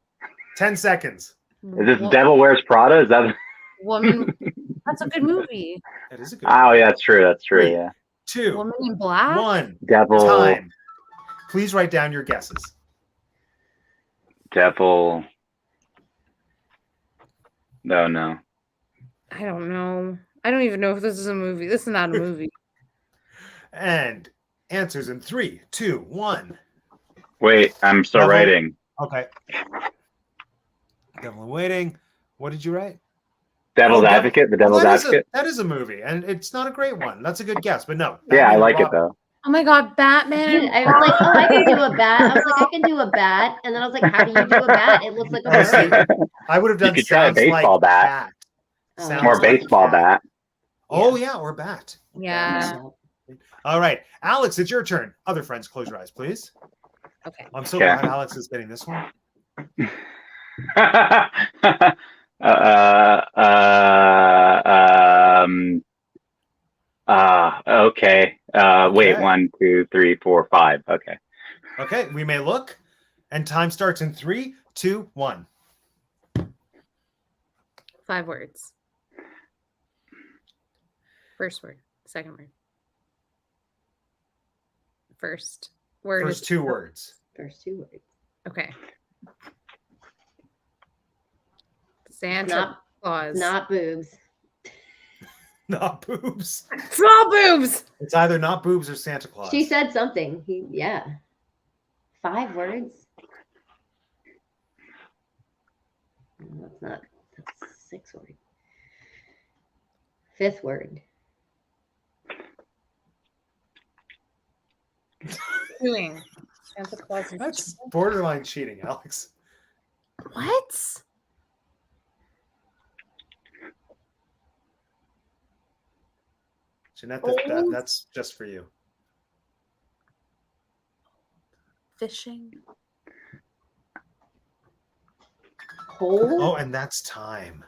10 seconds. Is this Devil Wears Prada? Is that Woman? That's a good movie. That is a good Oh, yeah, that's true. That's true. 3, Yeah. 2, Woman in Black. 1. Devil. Time. Please write down your guesses. Devil. No. I don't know. I don't even know if this is a movie. This is not a movie. And answers in 3, 2, 1. Wait, I'm still Devil. writing. Okay. Devil in Waiting. What did you write? Devil's Advocate. The Devil's Advocate. That is a movie, and it's not a great one. That's a good guess, but no. Yeah, I Batman like and it though. Oh my God, Batman! I was like, oh, I can do a bat. I was like, I can do a bat, and then I was like, how do you do a bat? It looks like a bird. I would have done. You could try a sounds baseball like bat. cat. Oh. Sounds Or like baseball cat. bat. Oh yeah, or bat. Yeah. All right, Alex, it's your turn. Other friends, close your eyes, please. Okay. I'm so Okay. glad Alex is getting this one. Okay. Wait, Okay. 1, 2, 3, 4, 5. Okay. Okay, we may look, and time starts in 3, 2, 1. 5 words. First word. Second word. First word. First is 2 words. First 2 words. Okay. Santa Not- Claus. Not boobs. Not boobs. Small boobs. It's either not boobs or Santa Claus. She said something. Yeah. 5 words. No, that's not. That's 6 words. 5th word. Doing. Santa Claus. is- That's borderline cheating, Alex. What? Jeanette, Oh. that's just for you. Fishing. Hole. Oh, and that's time.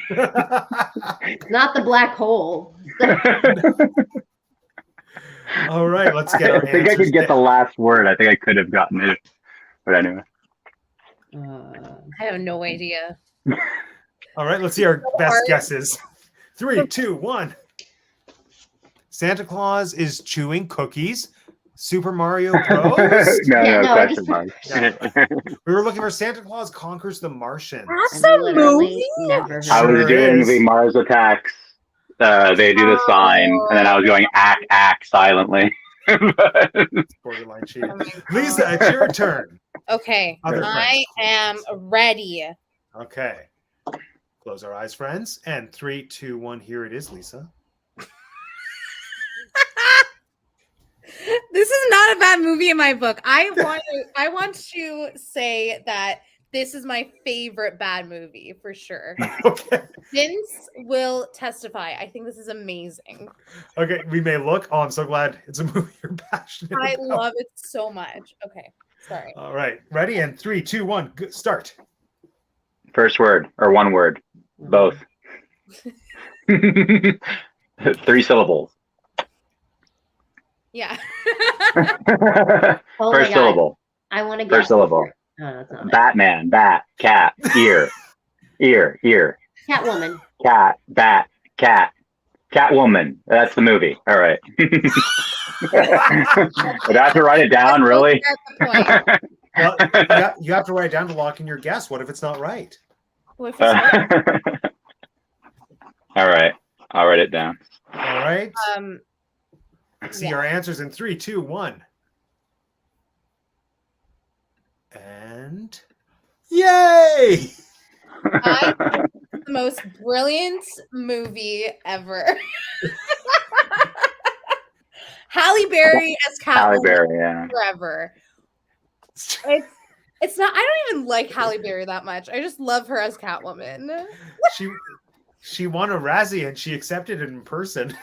Not the black hole. All right, let's get our I think I answers could get the down. last word. I think I could have gotten it. But anyway. I have no idea. All right, let's see our best hard. guesses. 3, 2, 1. Santa Claus is chewing cookies. Super Mario Bros. Yeah, no, I question just- mark. We were looking for Santa Claus Conquers the Martians. That's I a literally movie. never heard I of was Sure doing is. the Mars Attacks. They do the sign, and then I was going act silently. Borderline Oh cheating. my God. Lisa, it's your turn. Okay. Other I friends. am ready. Okay. Close our eyes, friends. And 3, 2, 1. Here it is, Lisa. This is not a bad movie in my book. I want to say that this is my favorite bad movie for sure. Okay. Vince will testify. I think this is amazing. Okay. We may look. Oh, I'm so glad it's a movie you're passionate I about. love it so much. Okay, sorry. All right. Ready? And 3, 2, 1. Start. First word or one word? Both. 3 syllables. Yeah. Oh First my God. syllable. I want to guess. First syllable. No, that's not it. Batman, bat, cat, ear, ear, Catwoman. cat, bat, cat, Catwoman. That's the movie. All right. Would I have to write it down, really? That's the point. Well, you have to write it down to lock in your guess. What if it's not right? Well, if it's All right. I'll write it down. All right. See yeah. our answers in 3, 2, 1. And yay! The most brilliant movie ever. Halle Berry as Halle Catwoman Berry, yeah. forever. It's not. I don't even like Halle Berry that much. I just love her as Catwoman. She won a Razzie and she accepted it in person.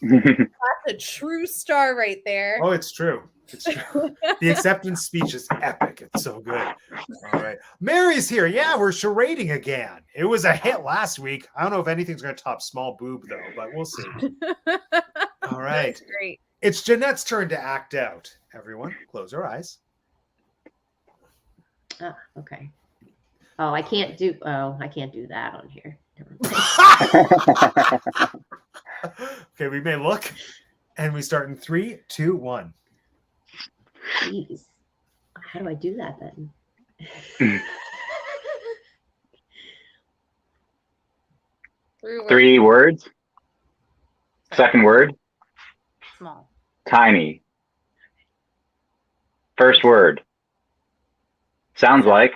That's a true star right there. Oh, it's true. It's true. The acceptance speech is epic. It's so good. All right. Mary's here. Yeah, we're charading again. It was a hit last week. I don't know if anything's going to top Small Boob, though, but we'll see. All right. That's great. It's Jeanette's turn to act out. Everyone, close your eyes. Oh, okay. Oh, I can't do that on here. Okay, we may look. And we start in 3, 2, 1. Jeez. How do I do that then? 3 words. Second word. Small. Tiny. First word. Sounds like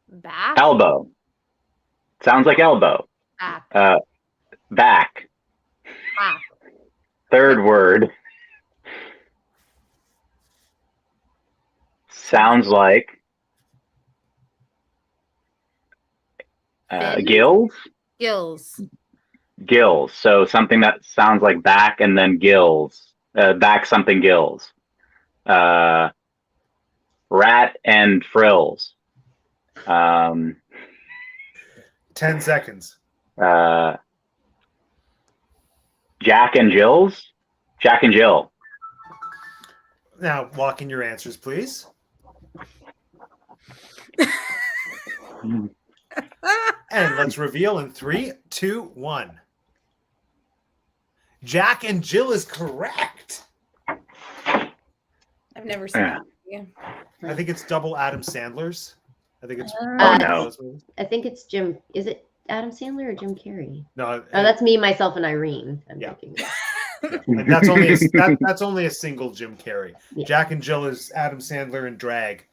Back. elbow. Sounds like elbow. Back. Back. Back. Third word. Sounds like Fin? gills. Gills. Gills. So something that sounds like back and then gills. Back something gills. Rat and frills. 10 seconds. Jack and Jill's. Jack and Jill. Now, lock in your answers, please. And let's reveal in 3, 2, 1. Jack and Jill is correct. I've never seen that movie. I think it's double Adam Sandler's. I think it's. no. I think it's Jim. Is it Adam Sandler or Jim Carrey? No, Oh, that's me, myself, and Irene. I'm Yeah. thinking. and that's only a single Jim Carrey. Yeah. Jack and Jill is Adam Sandler in drag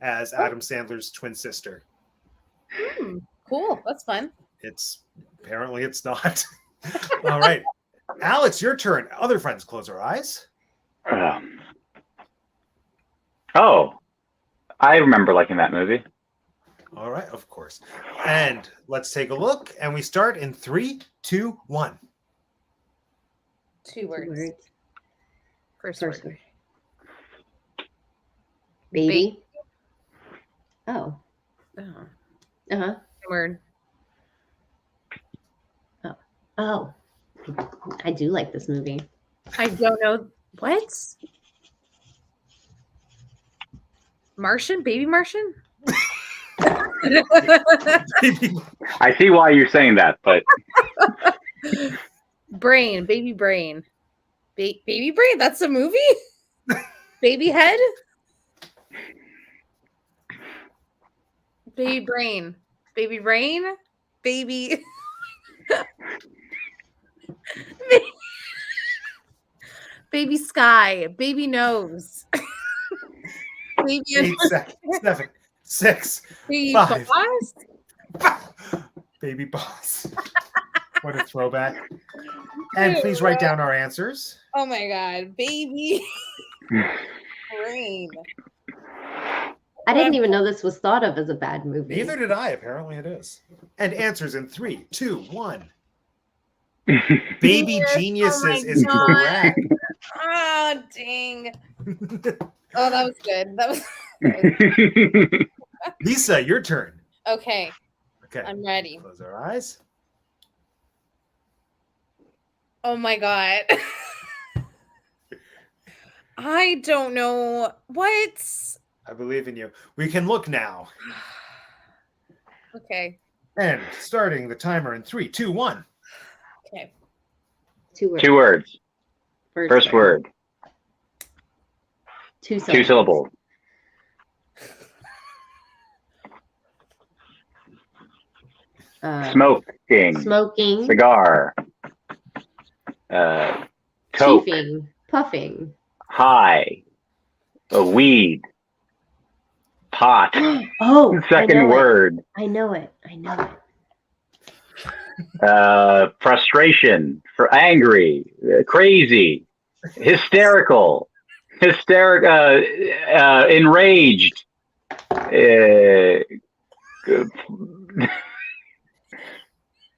as Adam Sandler's twin sister. Cool. That's fun. Apparently it's not. All right, Alex, your turn. Other friends, close our eyes. Oh, I remember liking that movie. All right, of course. And let's take a look. And we start in 3, 2, 1. 2 words. First First word. word. Baby. Oh. Oh. Uh-huh. Word. Oh. I do like this movie. I don't know what. Martian? Baby Martian? I see why you're saying that, but Brain, baby brain. Baby brain, that's a movie? Baby head? Baby brain. Baby brain? Baby. Baby sky. Baby nose. Baby 8 seconds. 7, 6, baby 5. boss? Baby boss. What a throwback. And please write down our answers. Oh my god. Baby brain. I didn't even know this was thought of as a bad movie. Neither did I. Apparently it is. And answers in 3, 2, 1. Baby Yes, Geniuses oh my is God. correct. Oh, dang. Oh, that was good. That was good. Lisa, your turn. Okay, Okay. I'm ready. Close our eyes. Oh my god. I don't know what. I believe in you. We can look now. Okay. And starting the timer in 3, 2, 1. Okay. 2 words. 2 words. First word. 2 syllables. 2 syllables. Smoking. Cigar. Coke. Chiefing. Puffing. High. A weed. Pot. Oh, Second word. I know it. Frustration. For angry. Crazy. Hysterical. Enraged.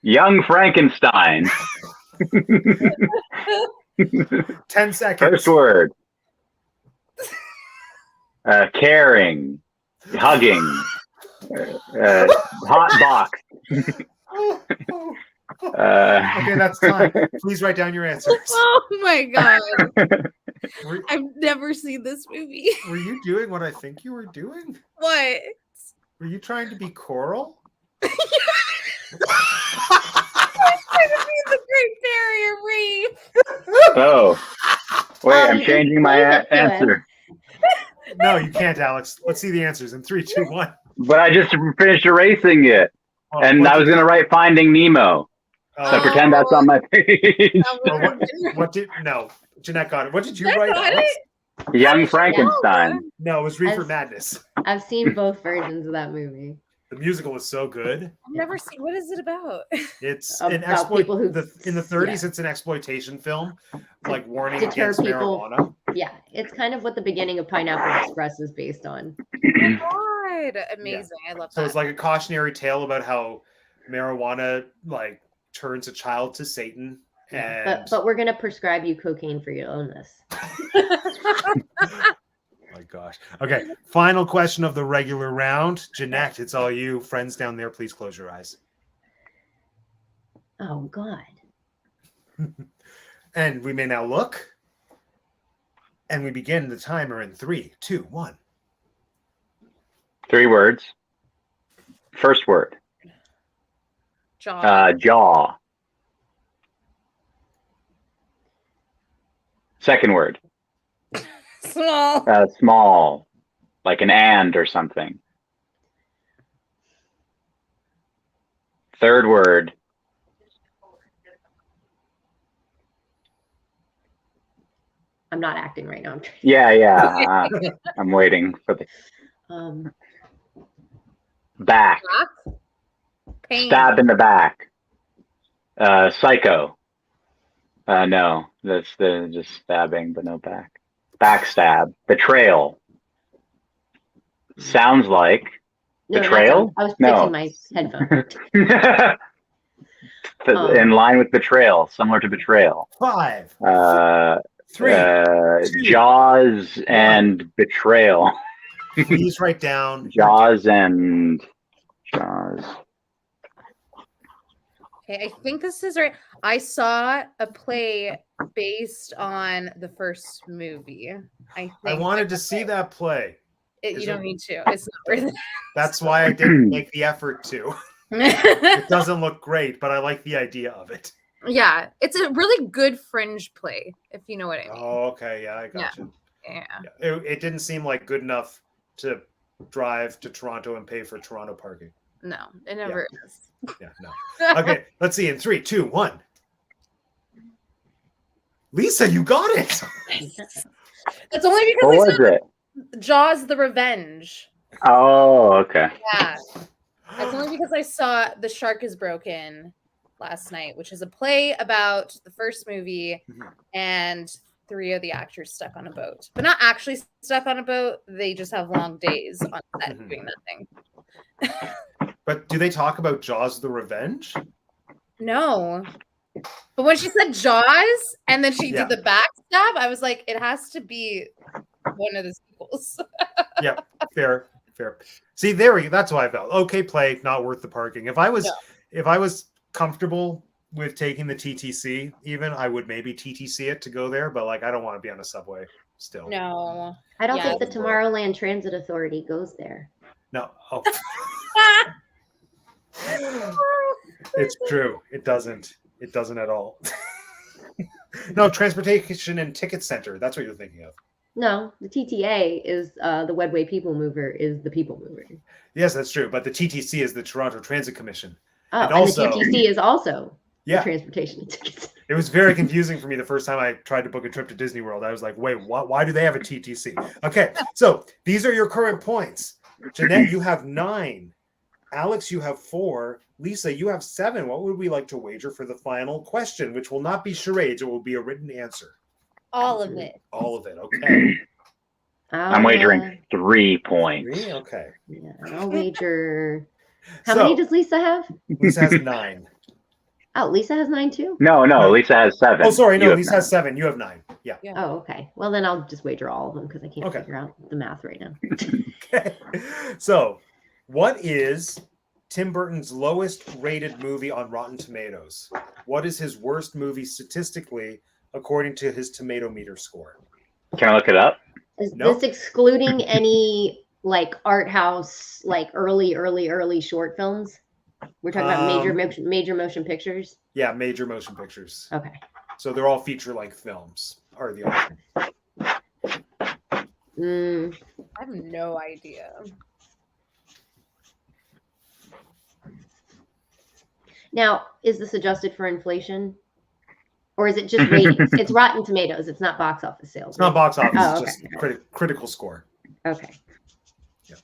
Young Frankenstein. 10 seconds. First word. Caring. Hugging. Hot box. Okay, that's time. Please write down your answers. Oh my god. I've never seen this movie. Were you doing what I think you were doing? What? Were you trying to be Coral? I'm trying to be the Great Barrier Reef. Oh. Wait, I'm changing my answer. No, you can't, Alex. Let's see the answers in 3, 2, 1. But I just finished erasing it. And I was going to write Finding Nemo. So pretend that's on my page. No, Jeanette got it. What did you write, Alex? Young Frankenstein. No, it was Reefer Madness. I've seen both versions of that movie. The musical was so good. I've never seen. What is it about? It's About an in the 30s. It's an exploitation film, like warning against marijuana. Yeah, it's kind of what the beginning of Pineapple Express is based on. Oh my god, amazing! Yeah. I love that. So it's like a cautionary tale about how marijuana like turns a child to Satan. And but we're gonna prescribe you cocaine for your illness. My gosh. Okay. Final question of the regular round. Jeanette, it's all you. Friends down there, please close your eyes. Oh, God. And we may now look. And we begin the timer in 3, 2, 1. 3 words. First word. Jaw. Jaw. Second word. Small. Small, like an and or something. Third word. I'm not acting right now. Yeah. I'm waiting for the back. Pain. Stab in the back. Psycho. No, that's just stabbing, but no back. Backstab. Betrayal. Sounds like betrayal. I was fixing my headphones. In line with betrayal, similar to betrayal. 5, 3, 2, Jaws and betrayal. Please write down Jaws and Jaws. Okay, I think this is right. I saw a play based on the first movie. I wanted to see that play. You don't need to. It's not worth it. That's why I didn't make the effort to. It doesn't look great, but I like the idea of it. Yeah, it's a really good fringe play, if you know what I mean. Oh, okay. Yeah, I got you. Yeah. It didn't seem like good enough to drive to Toronto and pay for Toronto parking. No, it never is. Yeah, no. Okay, let's see. In 3, 2, 1. Lisa, you got it. That's only because what was it? Jaws: The Revenge. Oh, okay. Yeah. That's only because I saw The Shark is Broken last night, which is a play about the first movie and 3 of the actors stuck on a boat. But not actually stuck on a boat. They just have long days on set doing nothing. But do they talk about Jaws: The Revenge? No. But when she said Jaws and then she did the backstab, I was like, it has to be one of the sequels. Yeah, fair. See, that's why I felt okay. Play, not worth the parking. If I was comfortable with taking the TTC, even I would maybe TTC it to go there. But like, I don't want to be on a subway still. No, I don't think the Tomorrowland Transit Authority goes there. No. Oh. It's true. It doesn't. It doesn't at all. No, Transportation and Ticket Center. That's what you're thinking of. No, the TTA is the Wedway People Mover is the People Mover. Yes, that's true. But the TTC is the Toronto Transit Commission. and also, the TTC is also transportation tickets. It was very confusing for me the first time I tried to book a trip to Disney World. I was like, wait, what? Why do they have a TTC? Okay, so these are your current points. Jeanette, you have 9. Alex, you have 4. Lisa, you have 7. What would we like to wager for the final question, which will not be charades, it will be a written answer? All of it. All of it, okay. I'm wagering 3 points. 3? Okay. Yeah, I'll wager. How many does Lisa have? Lisa has 9. Oh, Lisa has 9 too? No, Lisa has 7. Oh, sorry, no, Lisa has 7. You have 9. Yeah. Oh, okay. Well, then I'll just wager all of them because I can't figure out the math right now. Okay. So, what is Tim Burton's lowest rated movie on Rotten Tomatoes? What is his worst movie statistically according to his tomato meter score? Can I look it up? Is this excluding any like art house, like early short films? We're talking about major motion pictures? Yeah, major motion pictures. Okay. So they're all feature-length films. Are the option. I have no idea. Now, is this adjusted for inflation? Or is it just ratings? It's Rotten Tomatoes. It's not box office sales. It's not box office. Oh, it's just critical score. Okay. Yeah.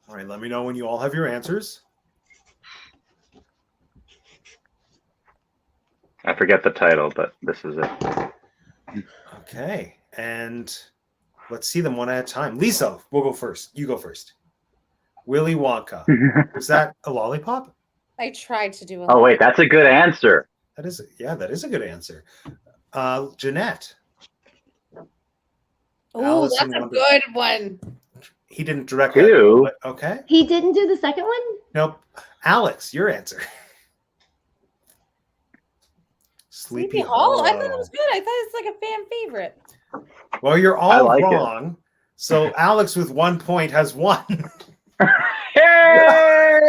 All right, let me know when you all have your answers. I forget the title, but this is it. Okay, and let's see them one at a time. Lisa, we'll go first. You go first. Willy Wonka. Is that a lollipop? I tried to do a Oh, wait, that's a good answer. That is a good answer. Jeanette. Oh, that's a good one. He didn't direct that, but okay. He didn't do the second one? Nope. Alex, your answer. Sleepy Hollow. I thought it was good. I thought it's like a fan favorite. Well, you're all wrong. So Alex with 1 point has won. Yay!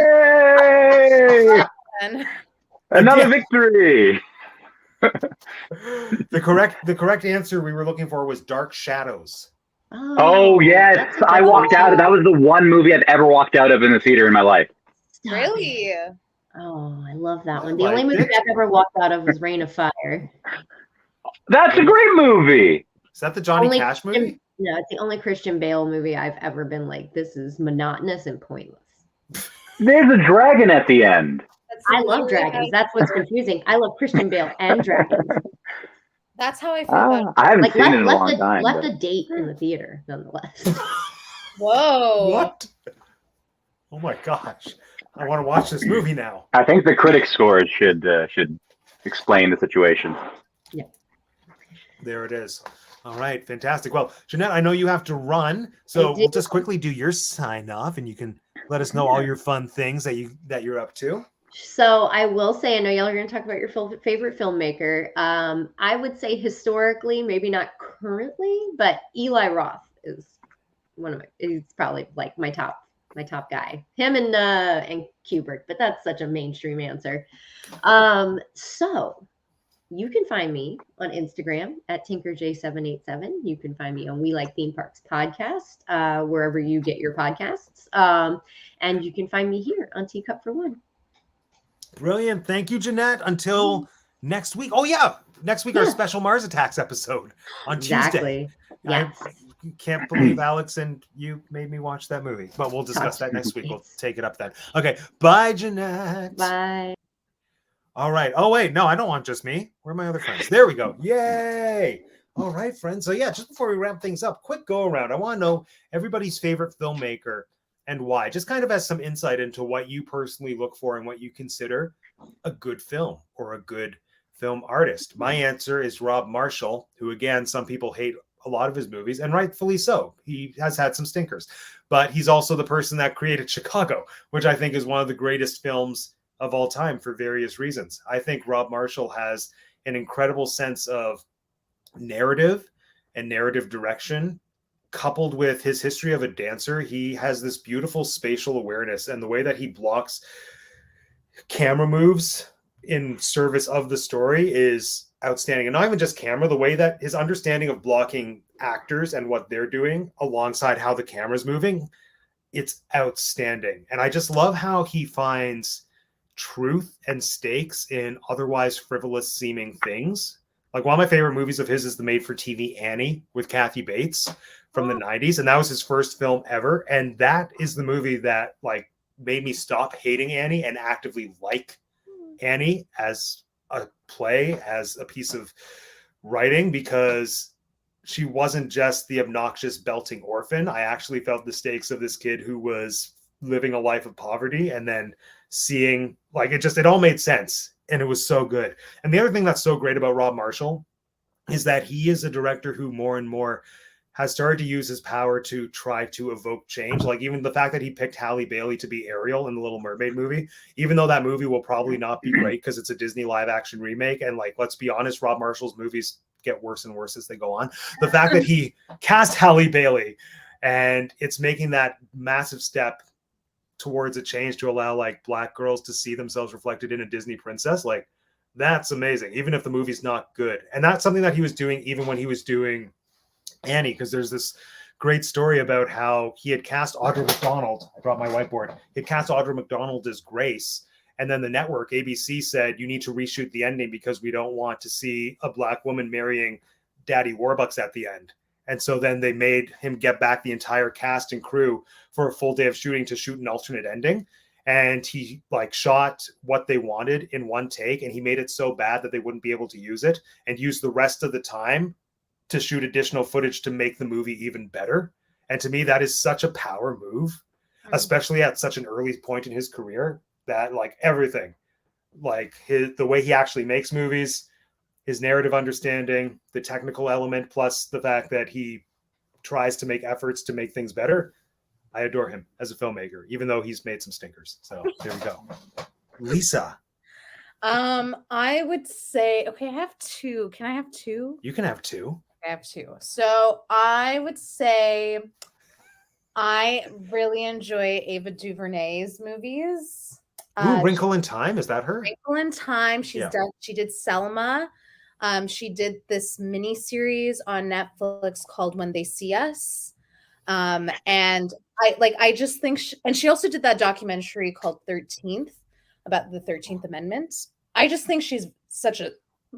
Another victory. The correct answer we were looking for was Dark Shadows. Oh yes, I walked out. That was the one movie I've ever walked out of in the theater in my life. Really? Oh, I love that one. The only movie I've ever walked out of was Reign of Fire. That's a great movie. Is that the Johnny Cash movie? No, it's the only Christian Bale movie I've ever been like, this is monotonous and pointless. There's a dragon at the end. I love dragons. That's what's confusing. I love Christian Bale and dragons. That's how I feel about I haven't seen it in a long time. Left a date in the theater, nonetheless. Whoa. What? Oh my gosh. I want to watch this movie now. I think the critic scores should explain the situation. Yeah. There it is. All right, fantastic. Well, Jeanette, I know you have to run, so we'll just quickly do your sign off, and you can let us know all your fun things that you're up to. So I will say, I know y'all are going to talk about your favorite filmmaker. I would say historically, maybe not currently, but Eli Roth is he's probably like my top guy. Him and Kubrick, but that's such a mainstream answer. So you can find me on Instagram at TinkerJ787. You can find me on We Like Theme Parks podcast, wherever you get your podcasts. And you can find me here on Teacup for One. Brilliant. Thank you, Jeanette. Until next week. Oh, yeah. Next week, our special Mars Attacks episode on Tuesday. Yes. I can't believe Alex and you made me watch that movie, but we'll discuss that next week. We'll take it up then. Okay. Bye, Jeanette. Bye. All right. Oh, wait. No, I don't want just me. Where are my other friends? There we go. Yay. All right, friends. So, yeah, just before we wrap things up, quick go around. I want to know everybody's favorite filmmaker and why. Just kind of as some insight into what you personally look for and what you consider a good film or a good film artist. My answer is Rob Marshall, who, again, some people hate a lot of his movies, and rightfully so. He has had some stinkers. But he's also the person that created Chicago, which I think is one of the greatest films of all time for various reasons. I think Rob Marshall has an incredible sense of narrative and narrative direction. Coupled with his history of a dancer, he has this beautiful spatial awareness, and the way that he blocks camera moves in service of the story is outstanding. And not even just camera, the way that his understanding of blocking actors and what they're doing alongside how the camera's moving it's outstanding. And I just love how he finds truth and stakes in otherwise frivolous seeming things. Like one of my favorite movies of his is the made-for-TV Annie with Kathy Bates from the 90s, and that was his first film ever. And that is the movie that like made me stop hating Annie and actively like Annie as a play, as a piece of writing, because she wasn't just the obnoxious belting orphan. I actually felt the stakes of this kid who was living a life of poverty, and then seeing like it all made sense, and it was so good. And the other thing that's so great about Rob Marshall is that he is a director who more and more has started to use his power to try to evoke change. Like even the fact that he picked Halle Bailey to be Ariel in the Little Mermaid movie, even though that movie will probably not be great because it's a Disney live action remake. And like, let's be honest, Rob Marshall's movies get worse and worse as they go on. The fact that he cast Halle Bailey and it's making that massive step towards a change to allow like Black girls to see themselves reflected in a Disney princess, like that's amazing, even if the movie's not good. And that's something that he was doing even when he was doing Annie, because there's this great story about how he had cast Audra McDonald. I dropped my whiteboard. He had cast Audra McDonald as Grace. And then the network, ABC, said, you need to reshoot the ending because we don't want to see a Black woman marrying Daddy Warbucks at the end. And so then they made him get back the entire cast and crew for a full day of shooting to shoot an alternate ending. And he like shot what they wanted in one take. And he made it so bad that they wouldn't be able to use it, and used the rest of the time to shoot additional footage to make the movie even better. And to me, that is such a power move, especially at such an early point in his career, that like everything, like the way he actually makes movies, his narrative understanding, the technical element, plus the fact that he tries to make efforts to make things better. I adore him as a filmmaker, even though he's made some stinkers. So there we go. Lisa. I would say, okay, I have two. Can I have two? You can have two. I have two. So I would say I really enjoy Ava DuVernay's movies. Wrinkle in Time, is that her? Wrinkle in Time. She did Selma. She did this mini series on Netflix called When They See Us. And I just think and she also did that documentary called 13th about the 13th Amendment. I just think she's such a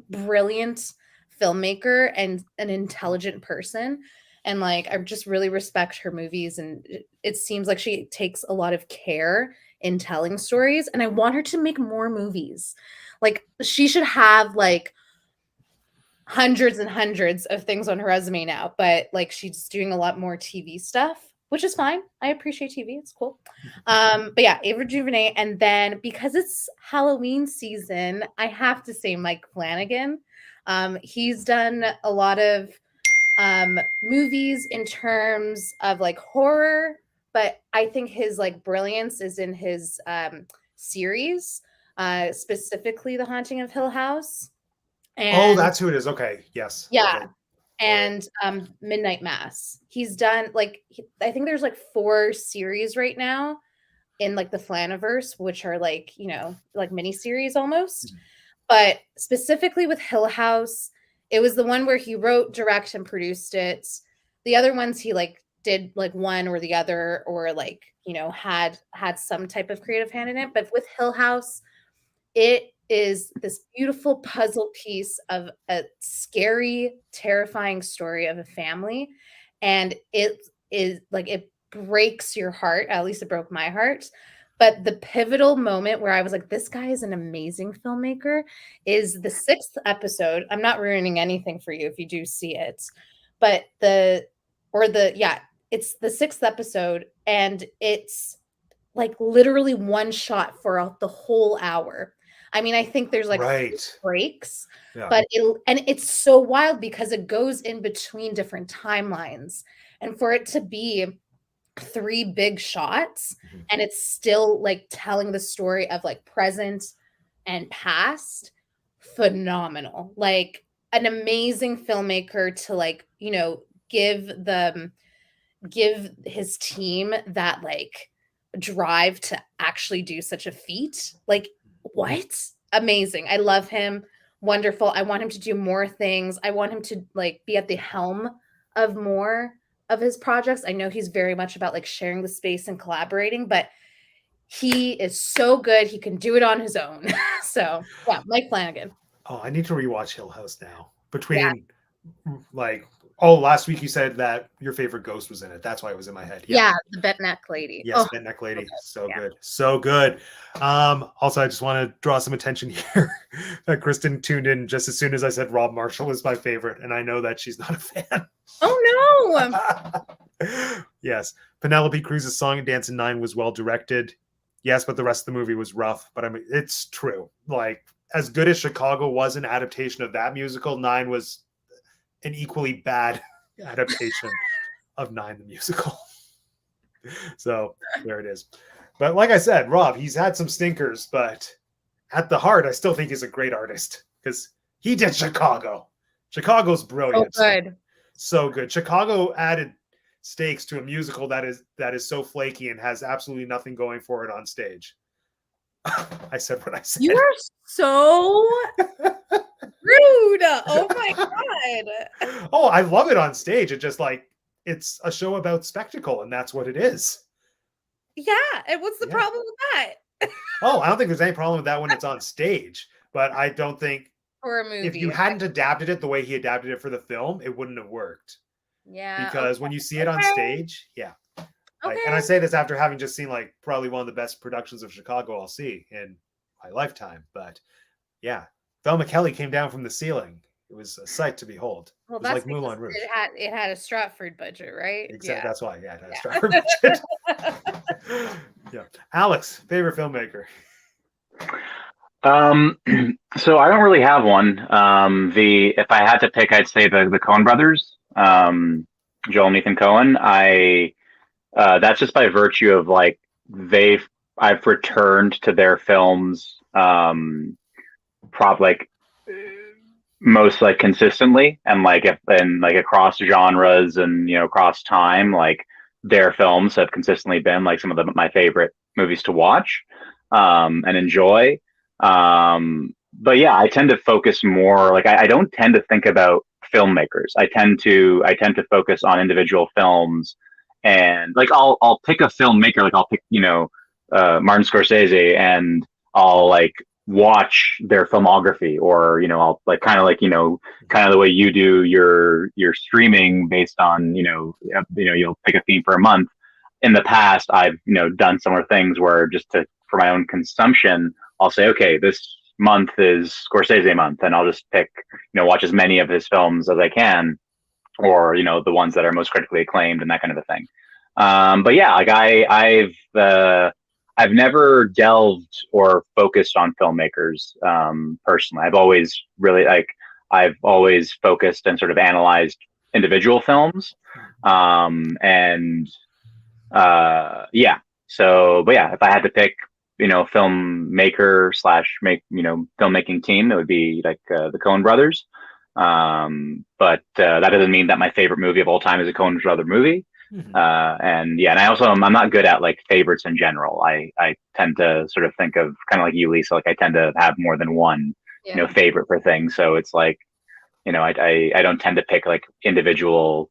brilliant filmmaker and an intelligent person. And like, I just really respect her movies. And it seems like she takes a lot of care in telling stories. And I want her to make more movies. Like she should have like hundreds and hundreds of things on her resume now, but like she's doing a lot more TV stuff, which is fine. I appreciate TV. It's cool. But yeah, Ava DuVernay. And then because it's Halloween season, I have to say Mike Flanagan. He's done a lot of movies in terms of like horror, but I think his like brilliance is in his series, specifically The Haunting of Hill House. And, that's who it is. Okay. Yes. Yeah. And Midnight Mass. He's done like I think there's like 4 series right now in like the Flaniverse, which are like, you know, like mini series almost. Mm-hmm. But specifically with Hill House, it was the one where he wrote, directed, and produced it. The other ones he like did like one or the other, or like, you know, had some type of creative hand in it. But with Hill House, it is this beautiful puzzle piece of a scary, terrifying story of a family. And it is like, it breaks your heart. At least it broke my heart. But the pivotal moment where I was like, this guy is an amazing filmmaker is the 6th episode. I'm not ruining anything for you if you do see it, but it's the 6th episode, and it's like literally one shot for the whole hour. I mean, I think there's like breaks, but it's so wild because it goes in between different timelines, and for it to be 3 big shots, and it's still like telling the story of like present and past, phenomenal. Like an amazing filmmaker to like, you know, give his team that like drive to actually do such a feat. Like what? Amazing. I love him. Wonderful. I want him to do more things. I want him to like be at the helm of more of his projects. I know he's very much about like sharing the space and collaborating, but he is so good. He can do it on his own. So yeah, Mike Flanagan. Oh, I need to rewatch Hill House now. Between last week you said that your favorite ghost was in it. That's why it was in my head. Yeah, the bent neck lady. Yes, bent neck lady. So good. So good. Also, I just want to draw some attention here that Kristen tuned in just as soon as I said Rob Marshall is my favorite, and I know that she's not a fan. Oh no. Yes. Penelope Cruz's song and dance in 9 was well directed. Yes, but the rest of the movie was rough. But I mean, it's true. Like, as good as Chicago was an adaptation of that musical, 9 was an equally bad adaptation of 9 the musical. So there it is. But like I said, Rob, he's had some stinkers, but at the heart, I still think he's a great artist because he did Chicago. Chicago's brilliant. Oh, good. So good. Chicago added stakes to a musical that is so flaky and has absolutely nothing going for it on stage. I said what I said. You are so rude. Oh my God. Oh, I love it on stage. It just it's a show about spectacle, and that's what it is. Yeah. And what's the problem with that? Oh, I don't think there's any problem with that when it's on stage. But I don't think for a movie, if you hadn't adapted it the way he adapted it for the film, it wouldn't have worked. Yeah. Because when you see it on stage, and I say this after having just seen probably one of the best productions of Chicago I'll see in my lifetime. But yeah, Thelma Kelly came down from the ceiling. It was a sight to behold. Well, it was like Moulin Rouge. It had a Stratford budget, right? Exactly. Yeah. That's why. Yeah, it had a Stratford budget. Yeah. Alex, favorite filmmaker. So I don't really have one. If I had to pick, I'd say the Coen brothers. Joel and Ethan Coen. That's just by virtue of I've returned to their films most consistently and across genres and across time, their films have consistently been some of my favorite movies to watch and enjoy. But yeah, I tend to focus more I don't tend to think about filmmakers. I tend to focus on individual films, and I'll pick a filmmaker, I'll pick Martin Scorsese, and I'll watch their filmography, or I'll kind of the way you do your streaming based on you'll pick a theme for a month. In the past, I've done similar things where for my own consumption, I'll say, okay, this month is Scorsese month, and I'll just pick watch as many of his films as I can, or the ones that are most critically acclaimed and that kind of a thing. But yeah, I've never delved or focused on filmmakers personally. I've always really I've always focused and sort of analyzed individual films, So, but yeah, if I had to pick filmmaker / filmmaking team, it would be the Coen brothers. But that doesn't mean that my favorite movie of all time is a Coen brother movie. Mm-hmm. And I'm not good at favorites in general. I tend to sort of think of kind of like you, Lisa. I tend to have more than one favorite for things. So it's I don't tend to pick individual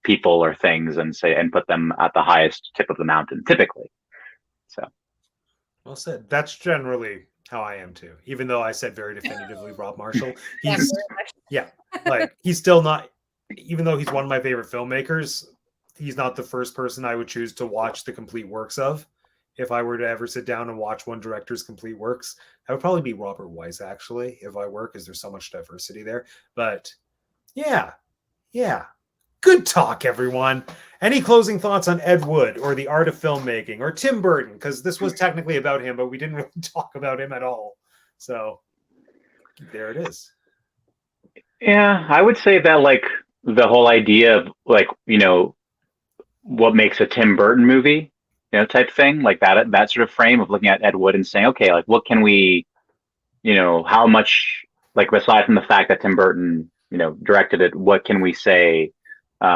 people or things and put them at the highest tip of the mountain typically. So well said. That's generally how I am too. Even though I said very definitively Rob Marshall, he's he's still not. Even though he's one of my favorite filmmakers, he's not the first person I would choose to watch the complete works of. If I were to ever sit down and watch one director's complete works, that would probably be Robert Wise, actually, if I were, because there's so much diversity there. But yeah. Good talk, everyone. Any closing thoughts on Ed Wood or the art of filmmaking or Tim Burton? Because this was technically about him, but we didn't really talk about him at all. So there it is. Yeah, I would say that the whole idea of what makes a Tim Burton movie, type thing, that sort of frame of looking at Ed Wood and saying, okay, what can we, how much, aside from the fact that Tim Burton, directed it, what can we say, what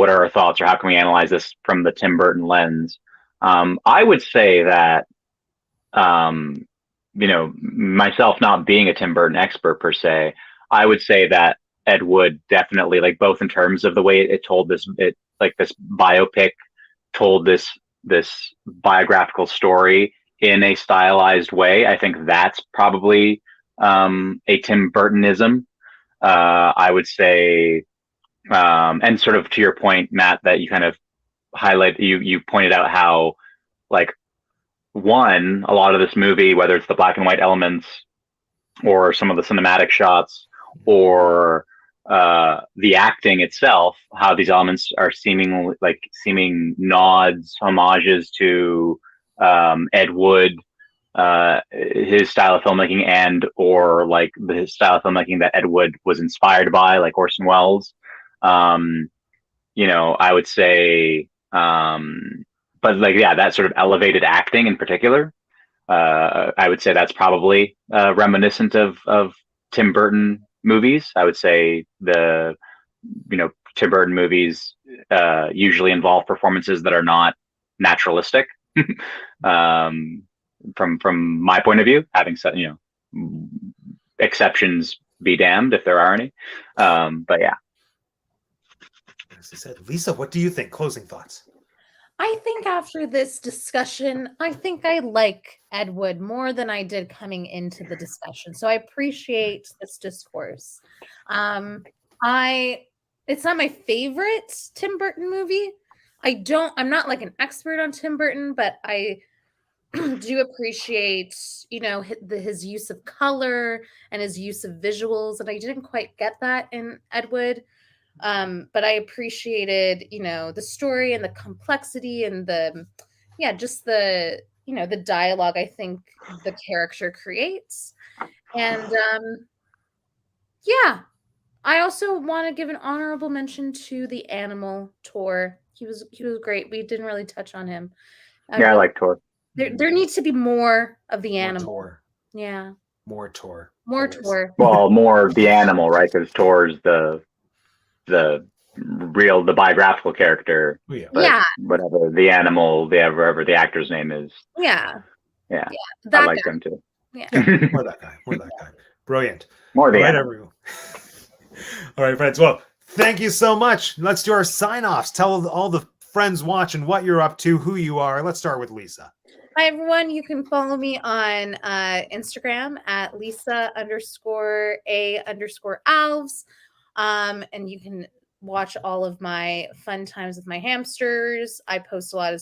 are our thoughts, or how can we analyze this from the Tim Burton lens? I would say that, myself not being a Tim Burton expert per se, I would say that Ed Wood definitely, like, both in terms of the way it told this biopic told this biographical story in a stylized way. I think that's probably a Tim Burtonism. I would say, and sort of to your point, Matt, that you kind of you pointed out how, like, one, a lot of this movie, whether it's the black and white elements or some of the cinematic shots or the acting itself, how these elements are seeming nods, homages to Ed Wood, his style of filmmaking, and or like the style of filmmaking that Ed Wood was inspired by, like Orson Welles. I would say, but like, yeah, that sort of elevated acting in particular, I would say that's probably reminiscent of Tim Burton movies. I would say Tim Burton movies usually involve performances that are not naturalistic. From my point of view, having said, exceptions be damned if there are any. But yeah. As I said, Lisa, what do you think? Closing thoughts. I think after this discussion, I think I like Ed Wood more than I did coming into the discussion. So I appreciate this discourse. It's not my favorite Tim Burton movie. I'm not like an expert on Tim Burton, but I do appreciate, his use of color and his use of visuals. And I didn't quite get that in Ed Wood. But I appreciated, the story and the complexity and the dialogue I think the character creates. And I also want to give an honorable mention to the animal Tor. He was great. We didn't really touch on him. I like Tor. There needs to be more of the animal. Tor. Yeah. More Tor. More Tor. Well, more of the animal, right? Because Tor's the biographical character. Yeah. Whatever the animal, whatever the actor's name is. Yeah. I like them too. Yeah. More that guy. Brilliant. More the All right, animal. everyone. All right, friends. Well, thank you so much. Let's do our sign-offs. Tell all the friends watching what you're up to, who you are. Let's start with Lisa. Hi, everyone. You can follow me on Instagram at Lisa_A_Alves. And you can watch all of my fun times with my hamsters. I post a lot of,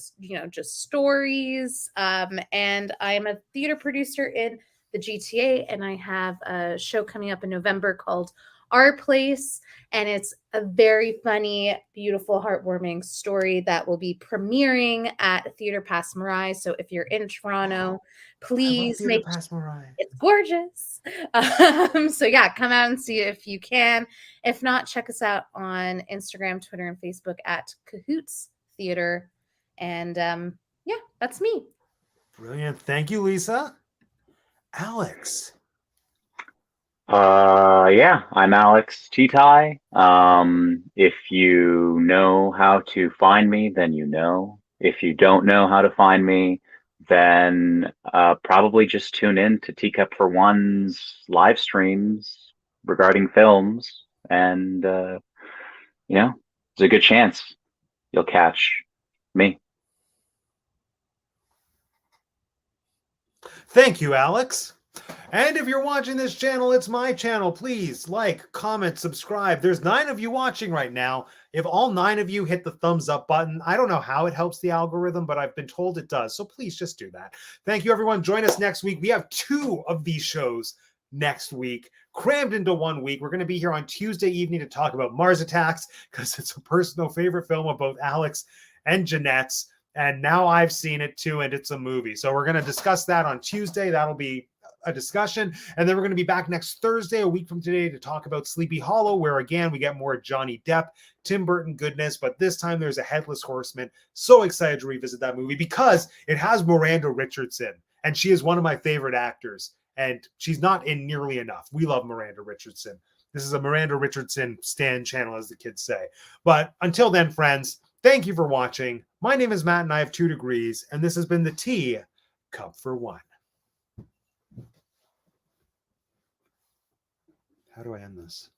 just stories. And I am a theater producer in the GTA, and I have a show coming up in November called Our Place. And it's a very funny, beautiful, heartwarming story that will be premiering at Theater Pass Marais. So if you're in Toronto, please make Pass Marais. It's gorgeous. So yeah, come out and see it if you can. If not, check us out on Instagram, Twitter, and Facebook at Cahoots Theater. And that's me. Brilliant. Thank you, Lisa. Alex. I'm Alex Titai. If you know how to find me, then you know. If you don't know how to find me, then probably just tune in to Teacup for One's live streams regarding films, and there's a good chance you'll catch me. Thank you, Alex. And if you're watching this channel, it's my channel. Please like, comment, subscribe. There's 9 of you watching right now. If all 9 of you hit the thumbs up button, I don't know how it helps the algorithm, but I've been told it does. So please just do that. Thank you, everyone. Join us next week. We have 2 of these shows next week, crammed into 1 week. We're going to be here on Tuesday evening to talk about Mars Attacks, because it's a personal favorite film of both Alex and Jeanette's. And now I've seen it too, and it's a movie. So we're going to discuss that on Tuesday. That'll be a discussion. And then we're going to be back next Thursday, a week from today, to talk about Sleepy Hollow, where again, we get more Johnny Depp, Tim Burton goodness, but this time there's a headless horseman. So excited to revisit that movie because it has Miranda Richardson, and she is one of my favorite actors, and she's not in nearly enough. We love Miranda Richardson. This is a Miranda Richardson stan channel, as the kids say. But until then, friends, thank you for watching. My name is Matt, and I have 2 degrees, and this has been the Tea Cup for One. How do I end this?